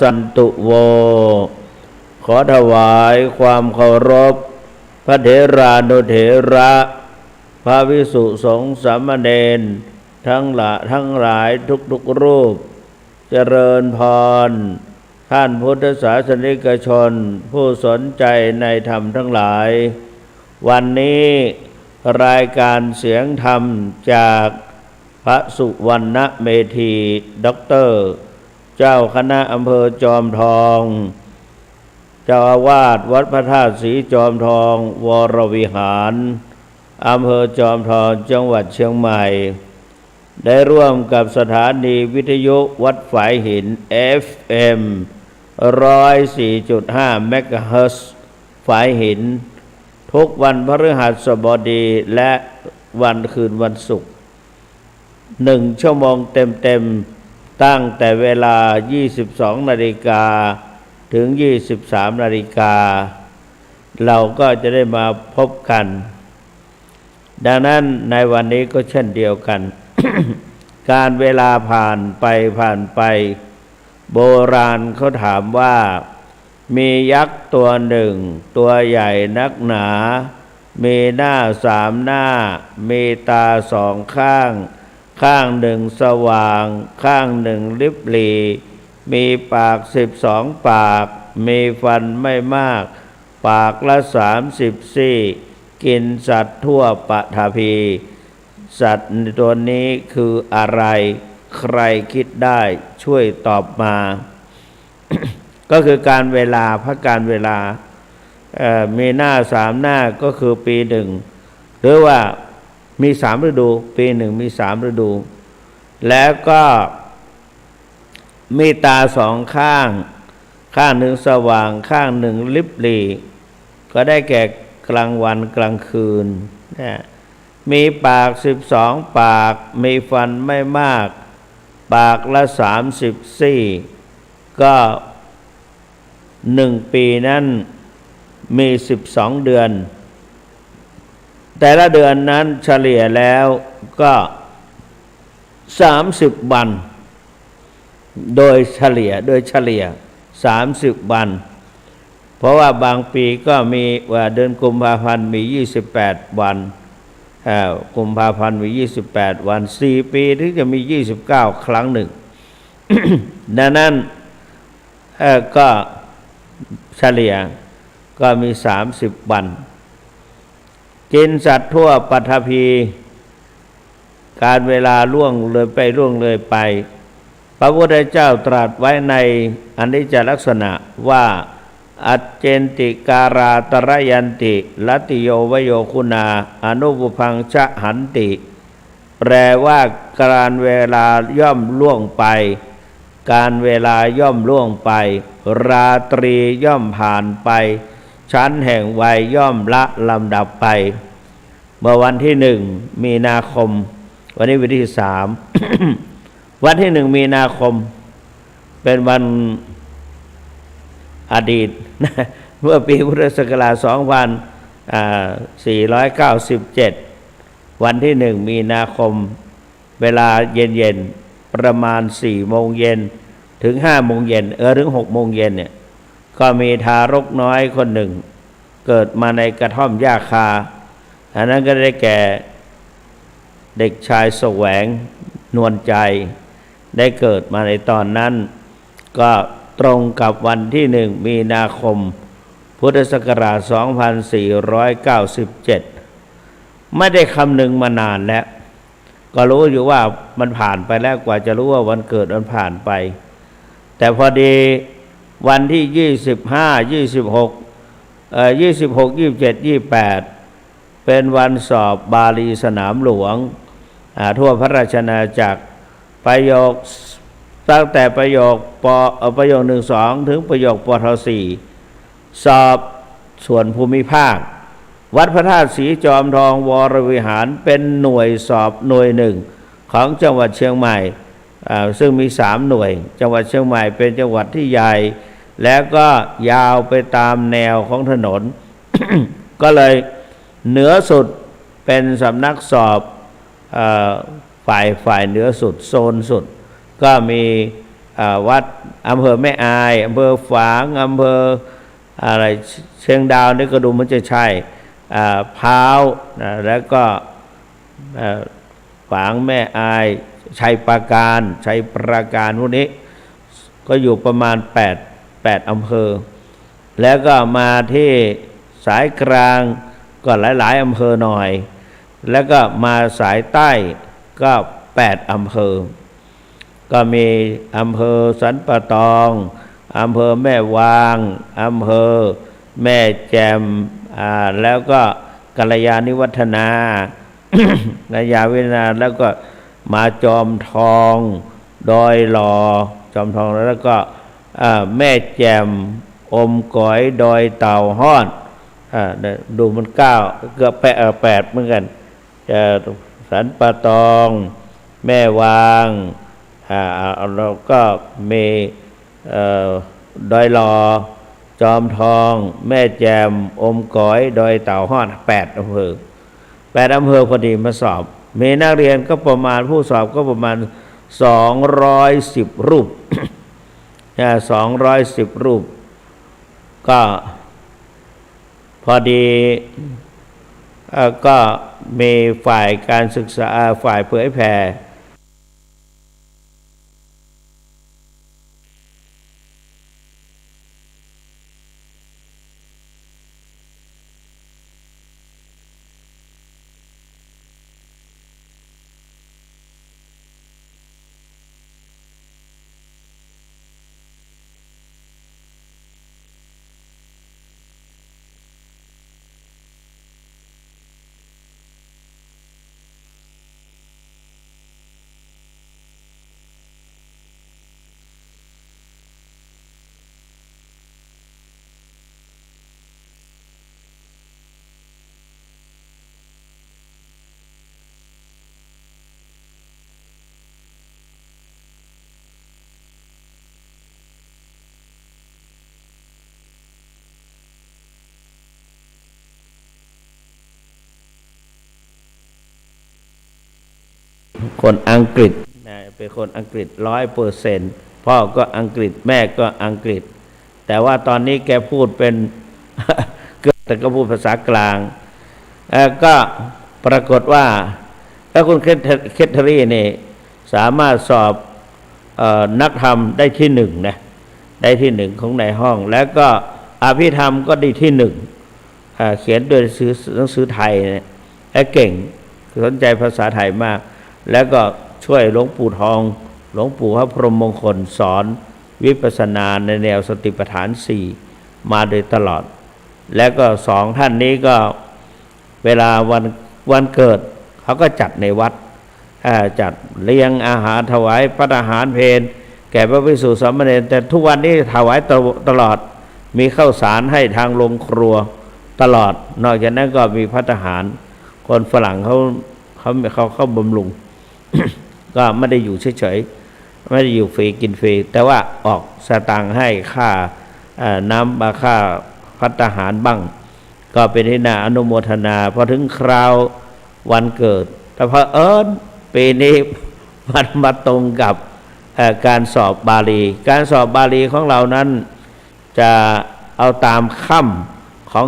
สันตุโวขอถวายความเคารพพระเถรานุเถระพระภิกษุสงฆ์สามเณรทั้งหลายทุกรูปเจริญพรท่านพุทธศาสนิกชนผู้สนใจในธรรมทั้งหลายวันนี้รายการเสียงธรรมจากพระสุวรรณเมธีด็อกเตอร์เจ้าคณะอำเภอจอมทองเจ้าอาวาสวัดพระธาตุศรีจอมทองวรวิหารอำเภอจอมทองจังหวัดเชียงใหม่ได้ร่วมกับสถานีวิทยุวัดฝายหิน FM 104.5 เมกะเฮิรตซ์ฝายหินทุกวันพฤหัสบดีและวันคืนวันศุกร์1 ชั่วโมงเต็มตั้งแต่เวลา 22 นาฬิกาถึง 23 นาฬิกาเราก็จะได้มาพบกันดังนั้นในวันนี้ก็เช่นเดียวกัน การเวลาผ่านไปโบราณเขาถามว่ามียักษ์ตัวหนึ่งตัวใหญ่นักหนามีหน้า3 หน้ามีตา2 ข้างข้างหนึ่งสว่างข้างหนึ่งริบหรี่มีปาก12 ปากมีฟันไม่มากปากละ30 ซี่กินสัตว์ทั่วปฐพีสัตว์ตัวนี้คืออะไรใครคิดได้ช่วยตอบมา ก็คือการเวลาพระการเวลามีหน้า3 หน้าก็คือปีหนึ่งหรือว่ามี3 ฤดูปีหนึ่งมี3 ฤดูแล้วก็มีตา2 ข้างข้างหนึ่งสว่างข้างหนึ่งริบหรี่ก็ได้แก่กลางวันกลางคืนมีปาก12 ปากมีฟันไม่มากปากละ30 ซี่ก็1 ปีนั้นมี12 เดือนแต่ละเดือนนั้นเฉลี่ยแล้วก็30 วันโดยเฉลี่ย30 วันเพราะว่าบางปีก็มีว่าเดือนกุมภาพันธ์มี28 วันกุมภาพันธ์มี28 วัน4 ปีถึงจะมี29 ครั้งหนึ่ง ดังนั้นก็เฉลี่ยก็มี30 วันกินสัตว์ทั่วปฐพีการเวลาล่วงเลยไปพระพุทธเจ้าตรัสไว้ในอนิจจลักษณะว่าอัจเจนติการาตรยันติลัตติโยวโยคุณาอนุปุพังชะหันติแปลว่าการเวลาย่อมล่วงไปการเวลาย่อมล่วงไปราตรีย่อมผ่านไปชั้นแห่งวัยย่อมละลำดับไปเมื่อวันที่1 มีนาคมวันนี้วันที่3 วันที่1 มีนาคมเป็นวันอดีต เมื่อปีพุทธศักราช2497วันที่1 มีนาคมเวลาเย็นประมาณ4 โมงเย็นถึง5 โมงเย็นถึง6 โมงเย็นเนี่ยก็มีทารกน้อยคนหนึ่งเกิดมาในกระท่อมหญ้าคาอันนั้นก็ได้แก่เด็กชายแสวงนวลใจได้เกิดมาในตอนนั้นก็ตรงกับวันที่1 มีนาคมพุทธศักราช2497ไม่ได้คำนึงมานานแล้วก็รู้อยู่ว่ามันผ่านไปแล้วกว่าจะรู้ว่าวันเกิดมันผ่านไปแต่พอดีวันที่26 27 28เป็นวันสอบบาลีสนามหลวงทั่วพระราชอาณาจักรประโยคตั้งแต่ประโยค1-2 ถึงประโยคปท4สอบส่วนภูมิภาควัดพระธาตุศรีจอมทองวรวิหารเป็นหน่วยสอบหน่วย1ของจังหวัดเชียงใหม่ซึ่งมี3 หน่วยจังหวัดเชียงใหม่เป็นจังหวัดที่ใหญ่แล้วก็ยาวไปตามแนวของถนน ก็เลยเหนือสุดเป็นสำนักสอบฝ่ายเหนือสุดโซนสุดก็มี วัดอำเภอแม่อายอำเภอฝางอำเภออะไรเชียงดาวนี่ก็ดูมันจะใช่พร้าวแล้วก็ฝางแม่อายชัยปราการพวกนี้ก็อยู่ประมาณ8อำเภอแล้วก็มาที่สายกลางก็หลายอำเภอหน่อยแล้วก็มาสายใต้ก็8อำเภอก็มีอำเภอสันป่าตองอำเภอแม่วางอำเภอแม่แจ่มแล้วก็กัลยาณิวัฒนา กัลยาณิวัฒนาแล้วก็มาจอมทองดอยหลอจอมทองแล้วก็แม่แจ่มอมก๋อยดอยเต่าฮ้อนดูมัน9เกือบ8เหมือนกันสันป่าตองแม่วางเราก็มีดอยหลอจอมทองแม่แจ่มอมก๋อยดอยเต่าฮ้อน8อำเภอพอดีมาสอบมีนักเรียนก็ประมาณผู้สอบก็ประมาณ210รูป 210รูปก็พอดีก็มีฝ่ายการศึกษาฝ่ายเผยแผ่คนอังกฤษเป็นคนอังกฤษ100%พ่อก็อังกฤษแม่ก็อังกฤษแต่ว่าตอนนี้แกพูดเป็น แต่ก็พูดภาษากลางก็ปรากฏว่าถ้าคุณเคทเทอรี่นี่สามารถสอบนักธรรมได้ที่1นะได้ที่1ของในห้องแล้วก็อภิธรรมก็ได้ที่1เขียนโดยหนังสือไทยเนี่ยและเก่งสนใจภาษาไทยมากแล้วก็ช่วยหลวงปู่ทองหลวงปู่พระพรหมมงคลสอนวิปัสสนาในแนวสติปัฏฐาน4มาโดยตลอดแล้วก็2ท่านนี้ก็เวลาวันเกิดเขาก็จัดในวัดจัดเลี้ยงอาหารถวายภัตตาหารเพลแก่พระภิกษุสามเณรแต่ทุกวันนี้ถวายตลอดมีข้าวสารให้ทางโรงครัวตลอดนอกจากนั้นก็มีภัตตาหารคนฝรั่งเขาบำรุง ก็ไม่ได้อยู่เฉยๆไม่ได้อยู่ฟรีกินฟรีแต่ว่าออกสตางค์ให้ค่าน้ำค่าภัตตาหารบ้างก็เป็นที่น่าอนุโมทนาพอถึงคราววันเกิดแต่พอปีนี้มันมาตรงกับการสอบบาลีของเรานั้นจะเอาตามค่ำของ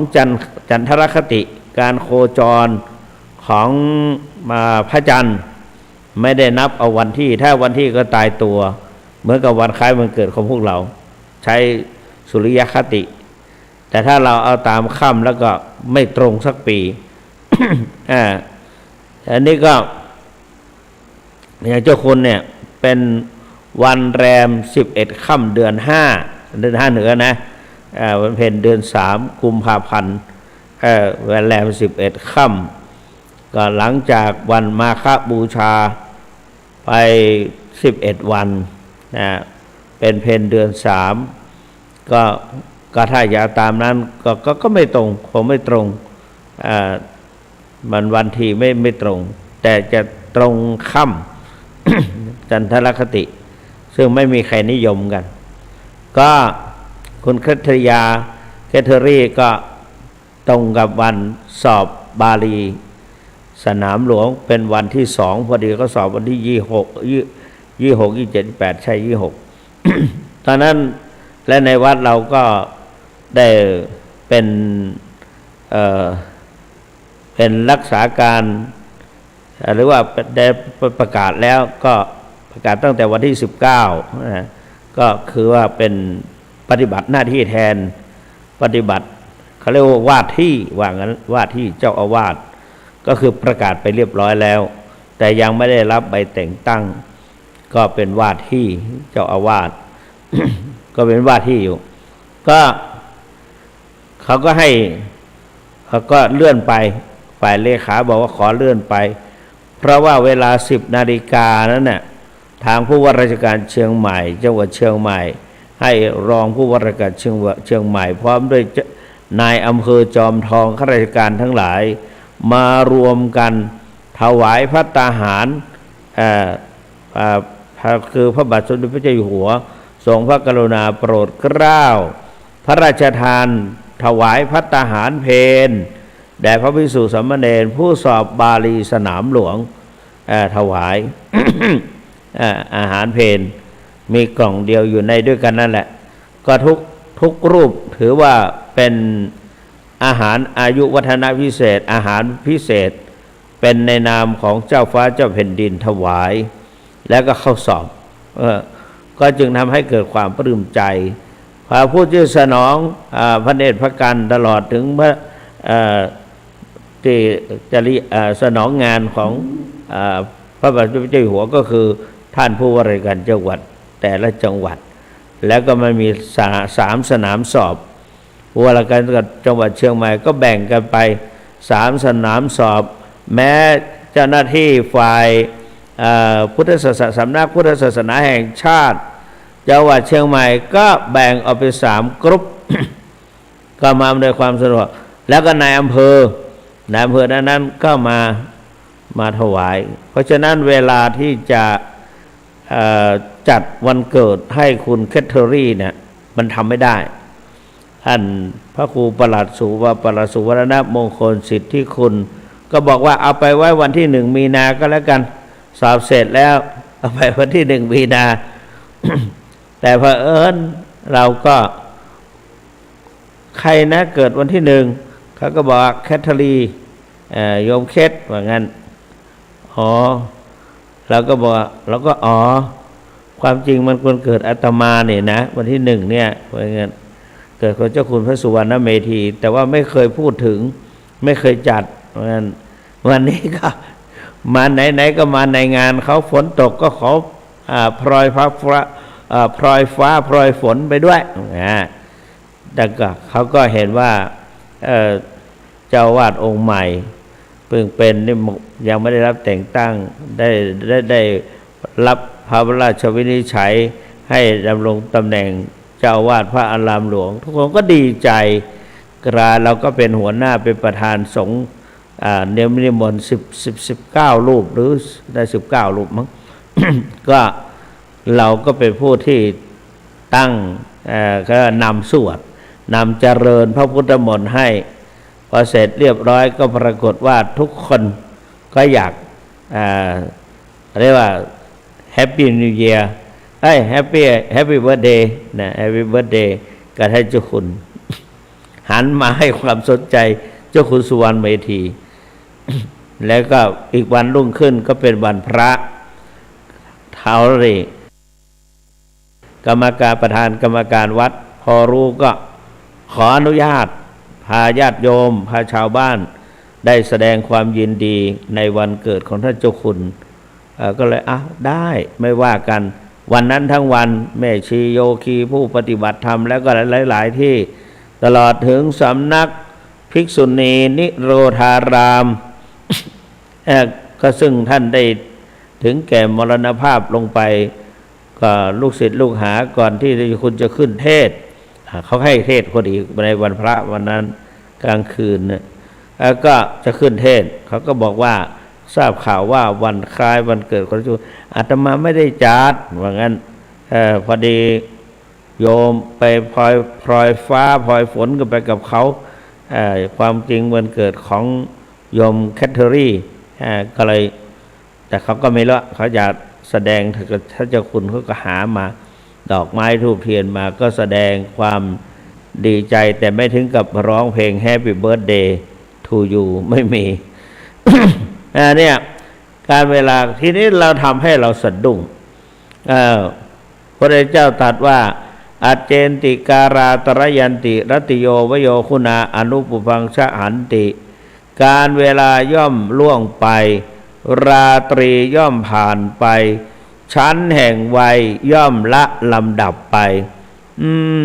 จันทรคติการโคจรของพระจันทร์ไม่ได้นับเอาวันที่ถ้าวันที่ก็ตายตัวเหมือนกับวันคล้ายวันเกิดของพวกเราใช้สุริยคติแต่ถ้าเราเอาตามค่ำแล้วก็ไม่ตรงสักปี อันนี้ก็อย่างเจ้าคุณเนี่ยเป็นวันแรม11ค่ำเดือน5เหนือนะวันเพ็ญเดือน3กุมภาพันธ์วันแรม11ค่ำก็หลังจากวันมาฆบูชาไป11วันเป็นเพ็ญเดือน3ก็ถ้าอยากตามนั้นก็ไม่ตรงคงไม่ตรงมันวันที่ไม่ตรงแต่จะตรงค่ำ จันทรคติซึ่งไม่มีใครนิยมกันก็คุณเคทอรี่ก็ตรงกับวันสอบบาลีสนามหลวงเป็นวันที่2พอดีก็สอบวันที่26 27 28ใช่26 ตอนนั้นและในวัดเราก็ได้เป็นเป็นรักษาการหรือว่าได้ประกาศแล้วก็ประกาศตั้งแต่วันที่19นะก็คือว่าเป็นปฏิบัติหน้าที่แทนปฏิบัติเขาเรียกว่าว่าที่ว่างั้นว่าที่เจ้าอาวาสก็คือประกาศไปเรียบร้อยแล้วแต่ยังไม่ได้รับใบแต่งตั้งก็เป็นว่าที่เจ้าอาวาส ก็เป็นว่าที่อยู่ก็เขาก็ให้เขาก็เลื่อนไปฝ่ายเลขาบอกว่าขอเลื่อนไปเพราะว่าเวลา10 นาฬิกานั้นน่ะทางผู้ว่าราชการเชียงใหม่จังหวัดเชียงใหม่ให้รองผู้ว่าราชการเชียงใหม่พร้อมด้วยนายอำเภอจอมทองข้าราชการทั้งหลายมารวมกันถวายภัตตาหารคือพระบาทสมเด็จพระเจ้าอยู่หัวทรงพระกรุณาโปรดเกล้าพระราชทานถวายภัตตาหารเพลแด่พระภิกษุสามเณรผู้สอบบาลีสนามหลวงถวาย อาหารเพลมีกล่องเดียวอยู่ในด้วยกันนั่นแหละก็ทุกรูปถือว่าเป็นอาหารอายุวัฒนพิเศษอาหารพิเศษเป็นในนามของเจ้าฟ้าเจ้าแผ่นดินถวายแล้วก็เข้าสอบก็จึงทำให้เกิดความปลื้มใจพระผู้ที่สนองพระเนตรพระกันตลอดถึงพระที่จะสนองงานของพระบาทสมเด็จเจ้าอยู่หัวก็คือท่านผู้ว่าราชการจังหวัดแต่ละจังหวัดแล้วก็มันมี3 สนามสอบผู้ว่าราชการจังหวัดเชียงใหม่ก็แบ่งกันไป3 สนามสอบแม้เจ้าหน้าที่ฝ่ายพุทธศาสนาสำนักพุทธศาสนาแห่งชาติจังหวัดเชียงใหม่ก็แบ่งออกเป็น3 กรุ๊ป ก็มาด้วยความสะดวกแล้วก็นายอำเภอนั้นก็มาถวายเพราะฉะนั้นเวลาที่จะจัดวันเกิดให้คุณแคทเธอรี่เนี่ยมันทำไม่ได้ท่านพระครูประหลัดสุวรรณมงคลสิทธิคุณก็บอกว่าเอาไปไว้วันที่1 มีนาก็แล้วกันสอบเสร็จแล้วเอาไปวันที่1 มีนา แต่เผอิญเราก็ใครนะเกิดวันที่1เขาก็บอกแคทเธอรีโยมเคทว่างั้นเราก็บอกเราก็ความจริงมันควรเกิดอาตมาเนี่ยนะวันที่1เนี่ยว่างั้นเกิดของเจ้าคุณพระสุวรรณเมธีแต่ว่าไม่เคยพูดถึงไม่เคยจัดว่างั้นวันนี้ก็มาไหนก็มาในงานเขาฝนตกก็ขอพลอยฟ้าพลอยฝนไปด้วยแต่ก็เขาก็เห็นว่าเจ้าวาดองค์ใหม่เพิ่งเป็นนี่ยังไม่ได้รับแต่งตั้งได้รับพระราชวินิจฉัยให้ดำรงตำแหน่งเจ้าวาดพระอารามหลวงทุกคนก็ดีใจเราก็เป็นหัวหน้าเป็นประธานสงฆ์นิมนต์19 รูปหรือได้19 รูปมั้ง ก็เราก็เป็นผู้ที่ตั้งก็นำสวดนำเจริญพระพุทธมนต์ให้พอเสร็จเรียบร้อยก็ปรากฏว่าทุกคนก็อยากเรียกว่าแฮปปี้นิวเยียร์แฮปปี้เบิร์ธเดย์นะแฮปปี้เบิร์ธเดย์กับท่านเจ้าคุณ หันมาให้ความสนใจเจ้าคุณสุวรรณเมธี แล้วก็อีกวันรุ่งขึ้นก็เป็นวันพระเท้าเลยประธานกรรมการวัดพอรู้ก็ขออนุญาตพาญาติโยมพาชาวบ้านได้แสดงความยินดีในวันเกิดของท่านเจ้าคุณก็เลยได้ไม่ว่ากันวันนั้นทั้งวันแม่ชีโยคีผู้ปฏิบัติธรรมแล้วก็หลายๆที่ตลอดถึงสำนักภิกษุณีนิโรธาราม ก็ซึ่งท่านได้ถึงแก่มรณภาพลงไปก็ลูกศิษย์ลูกหาก่อนที่คุณจะขึ้นเทศเขาให้เทศพอดีในวันพระวันนั้นกลางคืนเนี่ยแล้วก็จะขึ้นเทศเขาก็บอกว่าทราบข่าวว่าวันคล้ายวันเกิดของจูอาตมาไม่ได้จัดว่างั้นพอดีโยมไปพลอยฟ้าพลอยฝนกันไปกับเขาความจริงวันเกิดของโยมแคทเธอรี่ก็เลยแต่เขาก็ไม่ละเขาอยากแสดงถ้าเจ้าคุณเขาก็หามา ดอกไม้ธูปเทียนมาก็แสดงความดีใจแต่ไม่ถึงกับร้องเพลง Happy Birthday to you ไม่มี เนี่ยการเวลาทีนี้เราทำให้เราสะดุ้งพระเจ้าตรัสว่าอัจเจนติการาตรยันติรติโยวโยคุณาอนุปุพังชะหันติการเวลาย่อมล่วงไปราตรีย่อมผ่านไปชั้นแห่งวัยย่อมละลำดับไป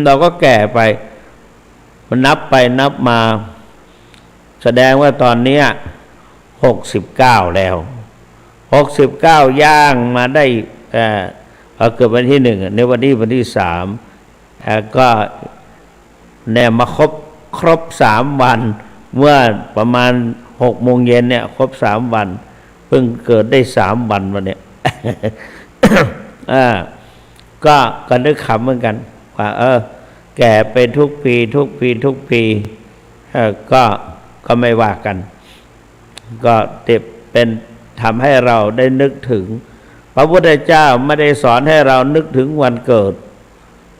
เราก็แก่ไปนับไปนับมาแสดงว่าตอนนี้69แล้ว69ย่างมาได้เกิดวันที่1ในวันนี้วันที่3ก็แน่มาครบ3วันเมื่อประมาณ6 โมงเย็นเนี่ยครบ3วันเพิ่งเกิดได้3วันวันเนี้ย ก็นึกขำเหมือนกันว่าแก่ไปทุกปีก็ไม่ว่ากันก็เป็นทำให้เราได้นึกถึงพระพุทธเจ้าไม่ได้สอนให้เรานึกถึงวันเกิด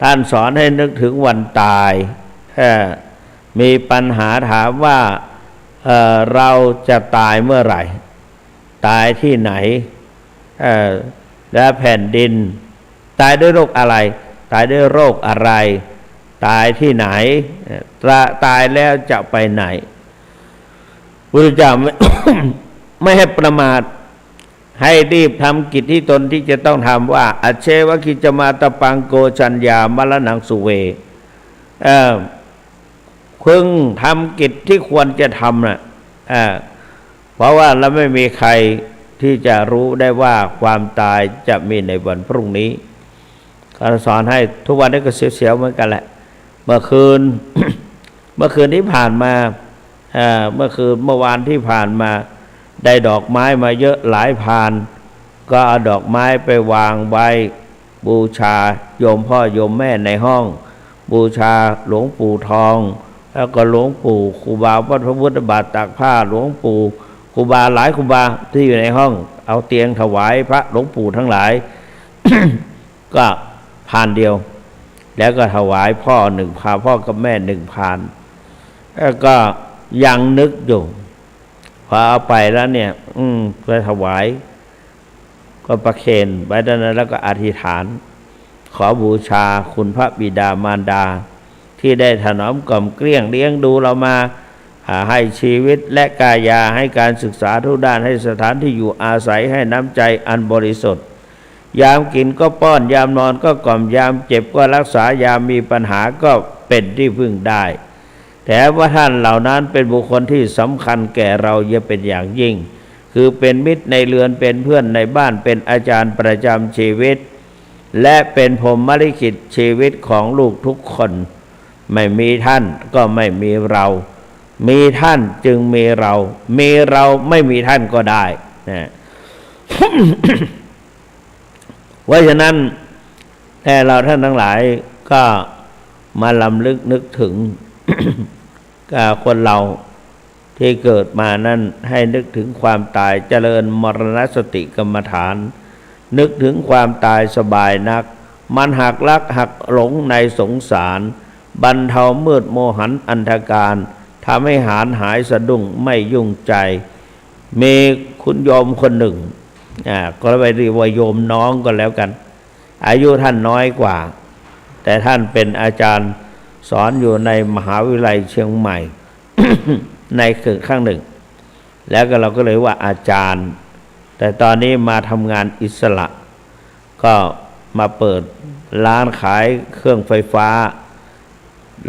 ท่านสอนให้นึกถึงวันตายมีปัญหาถามว่าเราจะตายเมื่อไหร่ตายที่ไหนและแผ่นดินตายด้วยโรคอะไรตายด้วยโรคอะไรตายที่ไหนตายแล้วจะไปไหนพุทธเจ้า ไม่ให้ประมาทให้รีบทำกิจที่ตนที่จะต้องทำว่าอเชวคิจมาตปังโกชัญญามรณังสุเวพึงทำกิจที่ควรจะทำนะเพราะว่าเราไม่มีใครที่จะรู้ได้ว่าความตายจะมีในวันพรุ่งนี้การสอนให้ทุกวันนี้ก็เสียวๆเหมือนกันแหละเมื่อคืน เมื่อคืนที่ผ่านมาเมื่อวานที่ผ่านมาได้ดอกไม้มาเยอะหลายพานก็เอาดอกไม้ไปวางไว้บูชาโยมพ่อโยมแม่ในห้องบูชาหลวงปู่ทองแล้วก็หลวงปู่ครูบาวัดพระพุทธบาทตากผ้าหลวงปู่ครูบาหลายครูบาที่อยู่ในห้องเอาเตียงถวายพระหลวงปู่ทั้งหลาย ก็พานเดียวแล้วก็ถวายพ่อ1 พานพ่อกับแม่1 พานแล้วก็ยังนึกอยู่พอเอาไปแล้วเนี่ยไปถวายก็ประเคนไว้ด้านนั้นแล้วก็อธิษฐานขอบูชาคุณพระบิดามารดาที่ได้ถนอมกล่อมเกลี้ยงเลี้ยงดูเรามาให้ชีวิตและกายาให้การศึกษาทุกด้านให้สถานที่อยู่อาศัยให้น้ำใจอันบริสุทธิ์ยามกินก็ป้อนยามนอนก็กล่อมยามเจ็บก็รักษายามมีปัญหาก็เป็นที่พึ่งได้แต่ว่าท่านเหล่านั้นเป็นบุคคลที่สำคัญแก่เราเยอะเป็นอย่างยิ่งคือเป็นมิตรในเรือนเป็นเพื่อนในบ้านเป็นอาจารย์ประจำชีวิตและเป็นพรหมลิขิตชีวิตของลูกทุกคนไม่มีท่านก็ไม่มีเรามีท่านจึงมีเรามีเราไม่มีท่านก็ได้นะ เพราะฉะนั้นแต่เราท่านทั้งหลายก็มาลำลึกนึกถึง คนเราที่เกิดมานั้นให้นึกถึงความตายเจริญมรณสติกรรมฐานนึกถึงความตายสบายนักมันหักลักหักหลงในสงสารบรรเทามืดโมหันอันธการทำให้หายสะดุ้งไม่ยุ่งใจมีคุณโยมคนหนึ่งก็ไปเรียกว่าโยมน้องก็แล้วกันอายุท่านน้อยกว่าแต่ท่านเป็นอาจารย์สอนอยู่ในมหาวิทยาลัยเชียงใหม่ ในข้างหนึ่งแล้วก็เราก็เลยว่าอาจารย์แต่ตอนนี้มาทำงานอิสระก็มาเปิดร้านขายเครื่องไฟฟ้า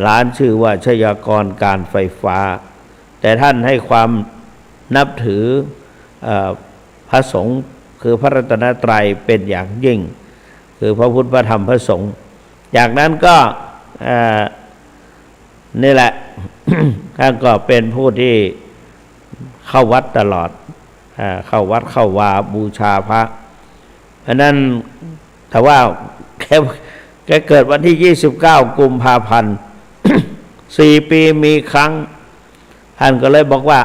ร้านชื่อว่าชยากรการไฟฟ้าแต่ท่านให้ความนับถือพระสงฆ์คือพระรัตนตรัยเป็นอย่างยิ่งคือพระพุทธพระธรรมพระสงฆ์จากนั้นก็นี่แหละ ท่านก็เป็นผู้ที่เข้าวัดตลอดเข้าวัดเข้าวาบูชาพระเพราะนั้นแต่ว่าแกเกิดวันที่29 กุมภาพันธ์ 4 ปีมีครั้งท่านก็เลยบอกว่า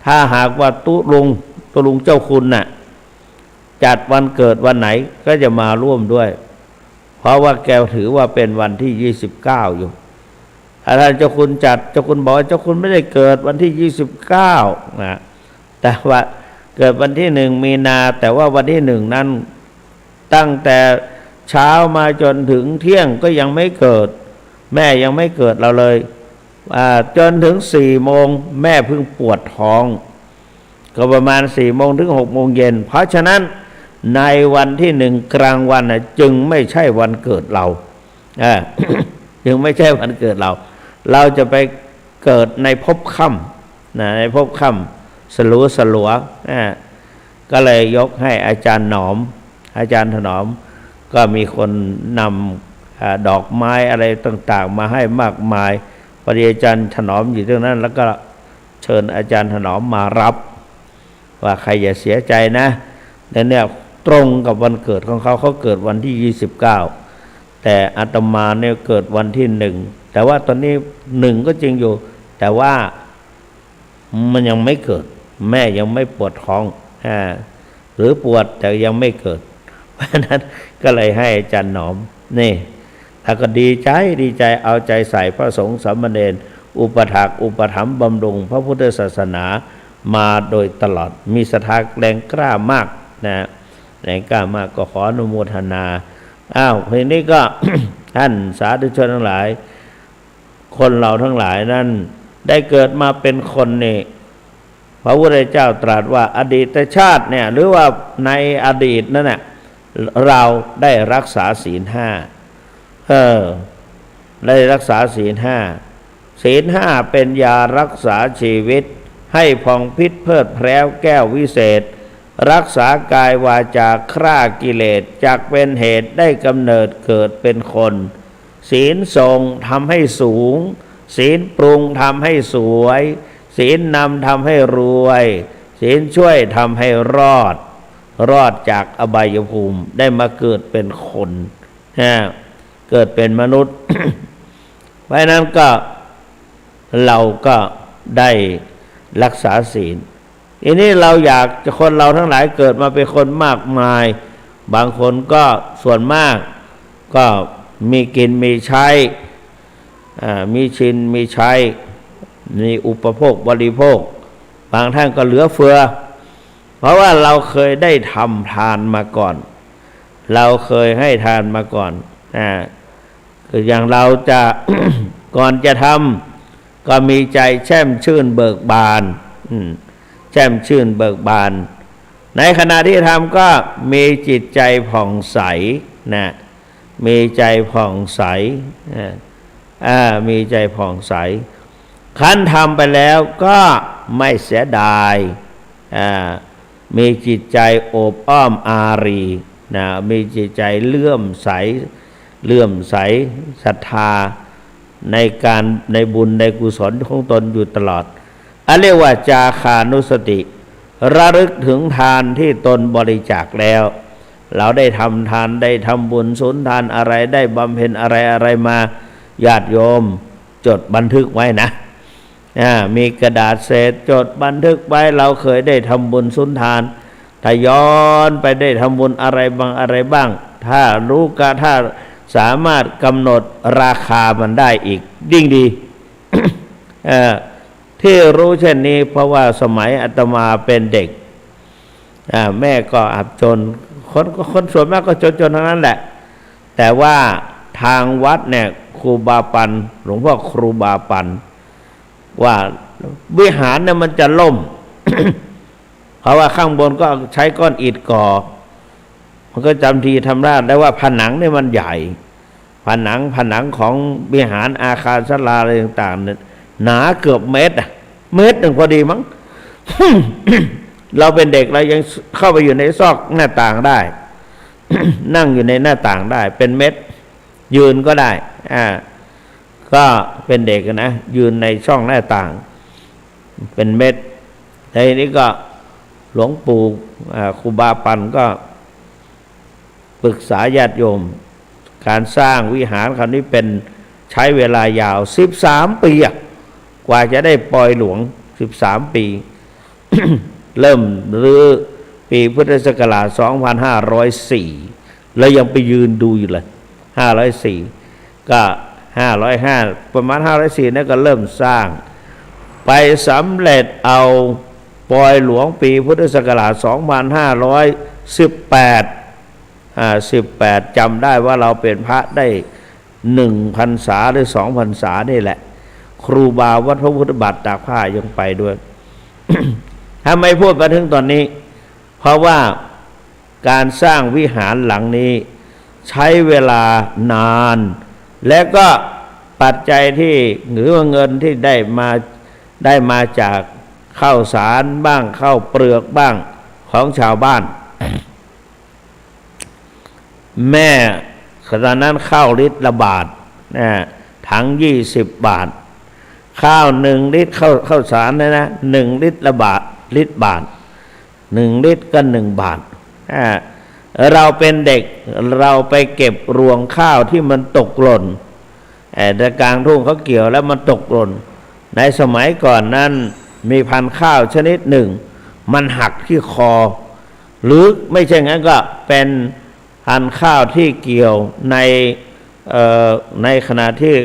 ถ้าหากว่าตุลุงเจ้าคุณน่ะจัดวันเกิดวันไหนก็จะมาร่วมด้วย เพราะว่าแกถือว่าเป็นวันที่29อยู่ถ้าท่านเจ้าคุณจัดเจ้าคุณบอกว่าเจ้าคุณไม่ได้เกิดวันที่29นะแต่ว่าเกิดวันที่1 มีนาแต่ว่าวันที่1นั้นตั้งแต่เช้ามาจนถึงเที่ยงก็ยังไม่เกิดแม่ยังไม่เกิดเราเลยจนถึง4 โมงแม่เพิ่งปวดท้องก็ประมาณ4 โมงถึง6 โมงเย็นเพราะฉะนั้นในวันที่1 กลางวันจึงไม่ใช่วันเกิดเราจึงไม่ใช่วันเกิดเราจะไปเกิดในภพค่ำในภพค่ำสลัวก็เลยยกให้อาจารย์ถนอมก็มีคนนำดอกไม้อะไรต่างๆมาให้มากมายพอดีอาจารย์ถนอมอยู่ตรงนั้นแล้วก็เชิญอาจารย์ถนอมมารับว่าใครอย่าเสียใจนะเนี่ยตรงกับวันเกิดของเขาเกิดวันที่29แต่อาตมาเนี่ยเกิดวันที่1แต่ว่าตอนนี้1ก็จริงอยู่แต่ว่ามันยังไม่เกิดแม่ยังไม่ปวดท้องหรือปวดแต่ยังไม่เกิดเพราะนั้นก็เลยให้อาจารย์หนอมนี่ถ้าก็ดีใจเอาใจใส่พระสงฆ์สามเณรอุปถากอุปถัมภ์บำรุงพระพุทธศาสนามาโดยตลอดมีศรัทธาแรงกล้ามากนะแรงกล้ามากก็ขออนุโมทนาทีนี้ก็ ท่านสาธุชนทั้งหลายคนเราทั้งหลายนั้นได้เกิดมาเป็นคนนี่พระพุทธเจ้าตรัสว่าอดีตชาติเนี่ยหรือว่าในอดีตนั่นน่ะเราได้รักษาศีล 5ได้รักษาศีล 5ศีล 5เป็นยารักษาชีวิตให้ผ่องพิษเพิดแพร้วแก้ววิเศษรักษากายวาจาฆ่ากิเลสจากเป็นเหตุได้กำเนิดเกิดเป็นคนศีลทรงทำให้สูงศีลปรุงทำให้สวยศีลนำทำให้รวยศีลช่วยทำให้รอดจากอบายภูมิได้มาเกิดเป็นคนเกิดเป็นมนุษย์ เพราะนั้นก็เราก็ได้รักษาศีลทีนี้เราอยากจะคนเราทั้งหลายเกิดมาเป็นคนมากมายบางคนก็ส่วนมากก็มีกินมีใช้มีชินมีใช้มีอุปโภคบริโภคบางท่านก็เหลือเฟือเพราะว่าเราเคยได้ทำทานมาก่อนเราเคยให้ทานมาก่อนคืออย่างเราจะ ก่อนจะทำก็มีใจแช่มชื่นเบิกบานแช่มชื่นเบิกบานในขณะที่ทำก็มีจิตใจผ่องใสนะมีใจผ่องใสมีใจผ่องใสคันทำไปแล้วก็ไม่เสียดายมีจิตใจโอบอ้อมอารีนะมีจิตใจเลื่อมใสศรัทธาในบุญในกุศลของตนอยู่ตลอดเรียกว่าจาคานุสติระลึกถึงทานที่ตนบริจาคแล้วเราได้ทำทานได้ทำบุญสุนทานอะไรได้บำเพ็ญอะไรมาญาติโยมจดบันทึกไว้นะมีกระดาษเศษจดบันทึกไว้เราเคยได้ทำบุญสุนทานถ้าย้อนไปได้ทำบุญอะไรบ้างถ้ารู้ก็ถ้าสามารถกำหนดราคามันได้อีกยิ่งดี ที่รู้เช่นนี้เพราะว่าสมัยอาตมาเป็นเด็กแม่ก็อับจนคนส่วนมากก็จนทั้งนั้นแหละแต่ว่าทางวัดเนี่ยครูบาปันหลวงพ่อครูบาปันว่าวิหารเนี่ยมันจะล่ม เพราะว่าข้างบนก็ใช้ก้อนอิฐก่อมันก็จำทีทำได้ได้ว่าผนังเนี่ยมันใหญ่ผนังของวิหารอาคารศาลาอะไรต่างๆเนี่ยหนาเกือบเมตรหนึ่งพอดีมั้ง เราเป็นเด็กเรายังเข้าไปอยู่ในซอกหน้าต่างได้ นั่งอยู่ในหน้าต่างได้เป็นเม็ดยืนก็ได้ก็เป็นเด็กนะยืนในช่องหน้าต่างเป็นเม็ดทีนี้ก็หลวงปู่ครูบาปันก็ปรึกษาญาติโยมการสร้างวิหารคราวนี้เป็นใช้เวลายาว13 ปีกว่าจะได้ปล่อยหลวง13 ปี เริ่มรื้อปีพุทธศักราช 2504แล้วยังไปยืนดูอยู่เลย 504ก็505ประมาณ504นั่นก็เริ่มสร้างไปสำเร็จเอาปอยหลวงปีพุทธศักราช2518 จำได้ว่าเราเป็นพระได้1 พรรษาหรือ2 พรรษานี่แหละครูบาวัดพระพุทธบาทตากผ้ายังไปด้วย ถ้าไม่พูดมาถึงตอนนี้เพราะว่าการสร้างวิหารหลังนี้ใช้เวลานานและก็ปัจจัยที่หรือว่าเงินที่ได้มาจากข้าวสารบ้างข้าวเปลือกบ้างของชาวบ้าน แม่ตอนนั้นข้าวลิตรละบาทถัง20 บาทข้าว1 ลิตรข้าวสารนะ1 ลิตรละบาท1 ลิตรก็1 บาทเราเป็นเด็กเราไปเก็บรวงข้าวที่มันตกหล่นแต่กลางทุ่งเขาเกี่ยวแล้วมันตกหล่นในสมัยก่อนนั้นมีพันธุ์ข้าวชนิดหนึ่งมันหักที่คอหรือไม่ใช่งั้นก็เป็นพันธุ์ข้าวที่เกี่ยวในขณะที่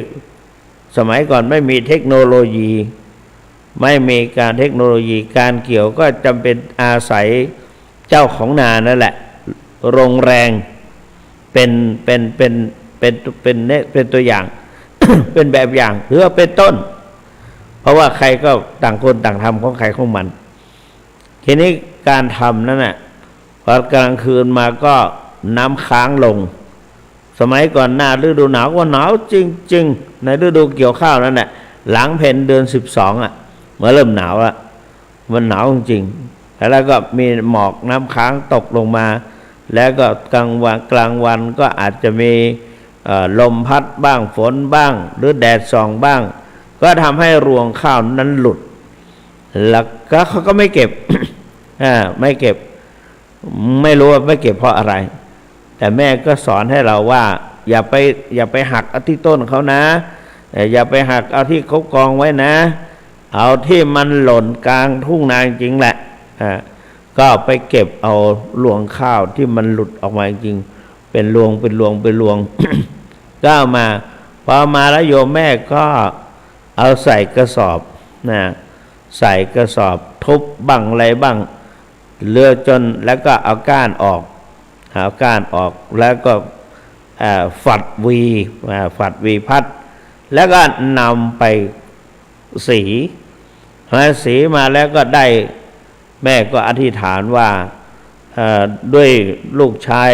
สมัยก่อนไม่มีเทคโนโลยีไม่มีการเทคโนโลยีการเกี่ยวก็จำเป็นอาศัยเจ้าของนานั่นแหละโรงแรงเป็นตัวอย่าง เป็นแบบอย่างหรือว่าเป็นต้นเพราะว่าใครก็ต่างคนต่างทำของใครของมันทีนี้การทำนั้นน่ะพอกลางคืนมาก็น้ำค้างลงสมัยก่อนหน้าฤดูหนาวก็หนาวจริงๆในฤดูเกี่ยวข้าวนั่นแหละหลังเพ็ญเดือน12เมื่อเริ่มหนาวละมันหนาวจริงแล้วก็มีหมอกน้ำค้างตกลงมาแล้วก็กลางวันก็อาจจะมีลมพัดบ้างฝนบ้างหรือแดดส่องบ้างก็ทำให้รวงข้าวนั้นหลุดแล้วก็เขาก็ไม่เก็บ ไม่เก็บไม่รู้ว่าไม่เก็บเพราะอะไรแต่แม่ก็สอนให้เราว่าอย่าไปหักเอาที่ต้นเขานะอย่าไปหักเอาที่เขากองไว้นะเอาที่มันหล่นกลางทุ่งนาจริงแหละก็ไปเก็บเอารวงข้าวที่มันหลุดออกมาจริงเป็นรวง ก็เอามาพอมาแล้วโยมแม่ก็เอาใส่กระสอบใส่กระสอบทุบบังอะไรบ้างเลือจนแล้วก็เอาก้านออกแล้วก็ฝัดวีพัดแล้วก็นำไปสีมาแล้วก็ได้แม่ก็อธิษฐานว่าด้วยลูกชาย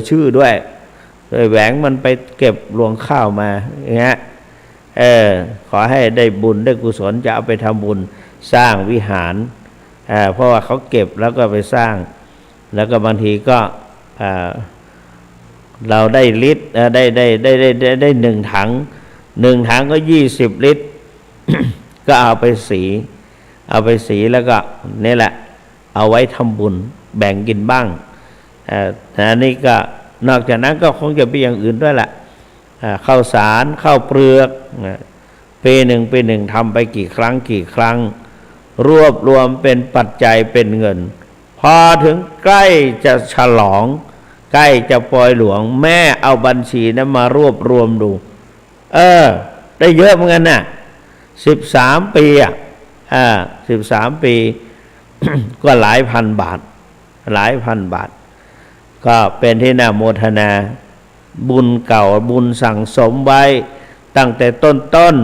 ชื่อด้วยแหวงมันไปเก็บรวงข้าวมาอย่างเงี้ยขอให้ได้บุญได้กุศลจะเอาไปทำบุญสร้างวิหารเพราะว่าเขาเก็บแล้วก็ไปสร้างแล้วก็บางทีก็เราได้ลิตรได้1 ถังก็20 ลิตร ก็เอาไปสีแล้วก็นี่แหละเอาไว้ทำบุญแบ่งกินบ้างแต่นี่ก็นอกจากนั้นก็คงจะมีอย่างอื่นด้วยแหละข้าวสารข้าวเปลือกปีหนึ่งทำไปกี่ครั้งรวบรวมเป็นปัจจัยเป็นเงินพอถึงใกล้จะฉลองใกล้จะปล่อยหลวงแม่เอาบัญชีนั้นมารวบรวมดูได้เยอะเหมือนกันน่ะ13 ปี13 ปี ก็หลายพันบาทก็เป็นที่น่าโมทนาบุญเก่าบุญสั่งสมไว้ตั้งแต่ต้น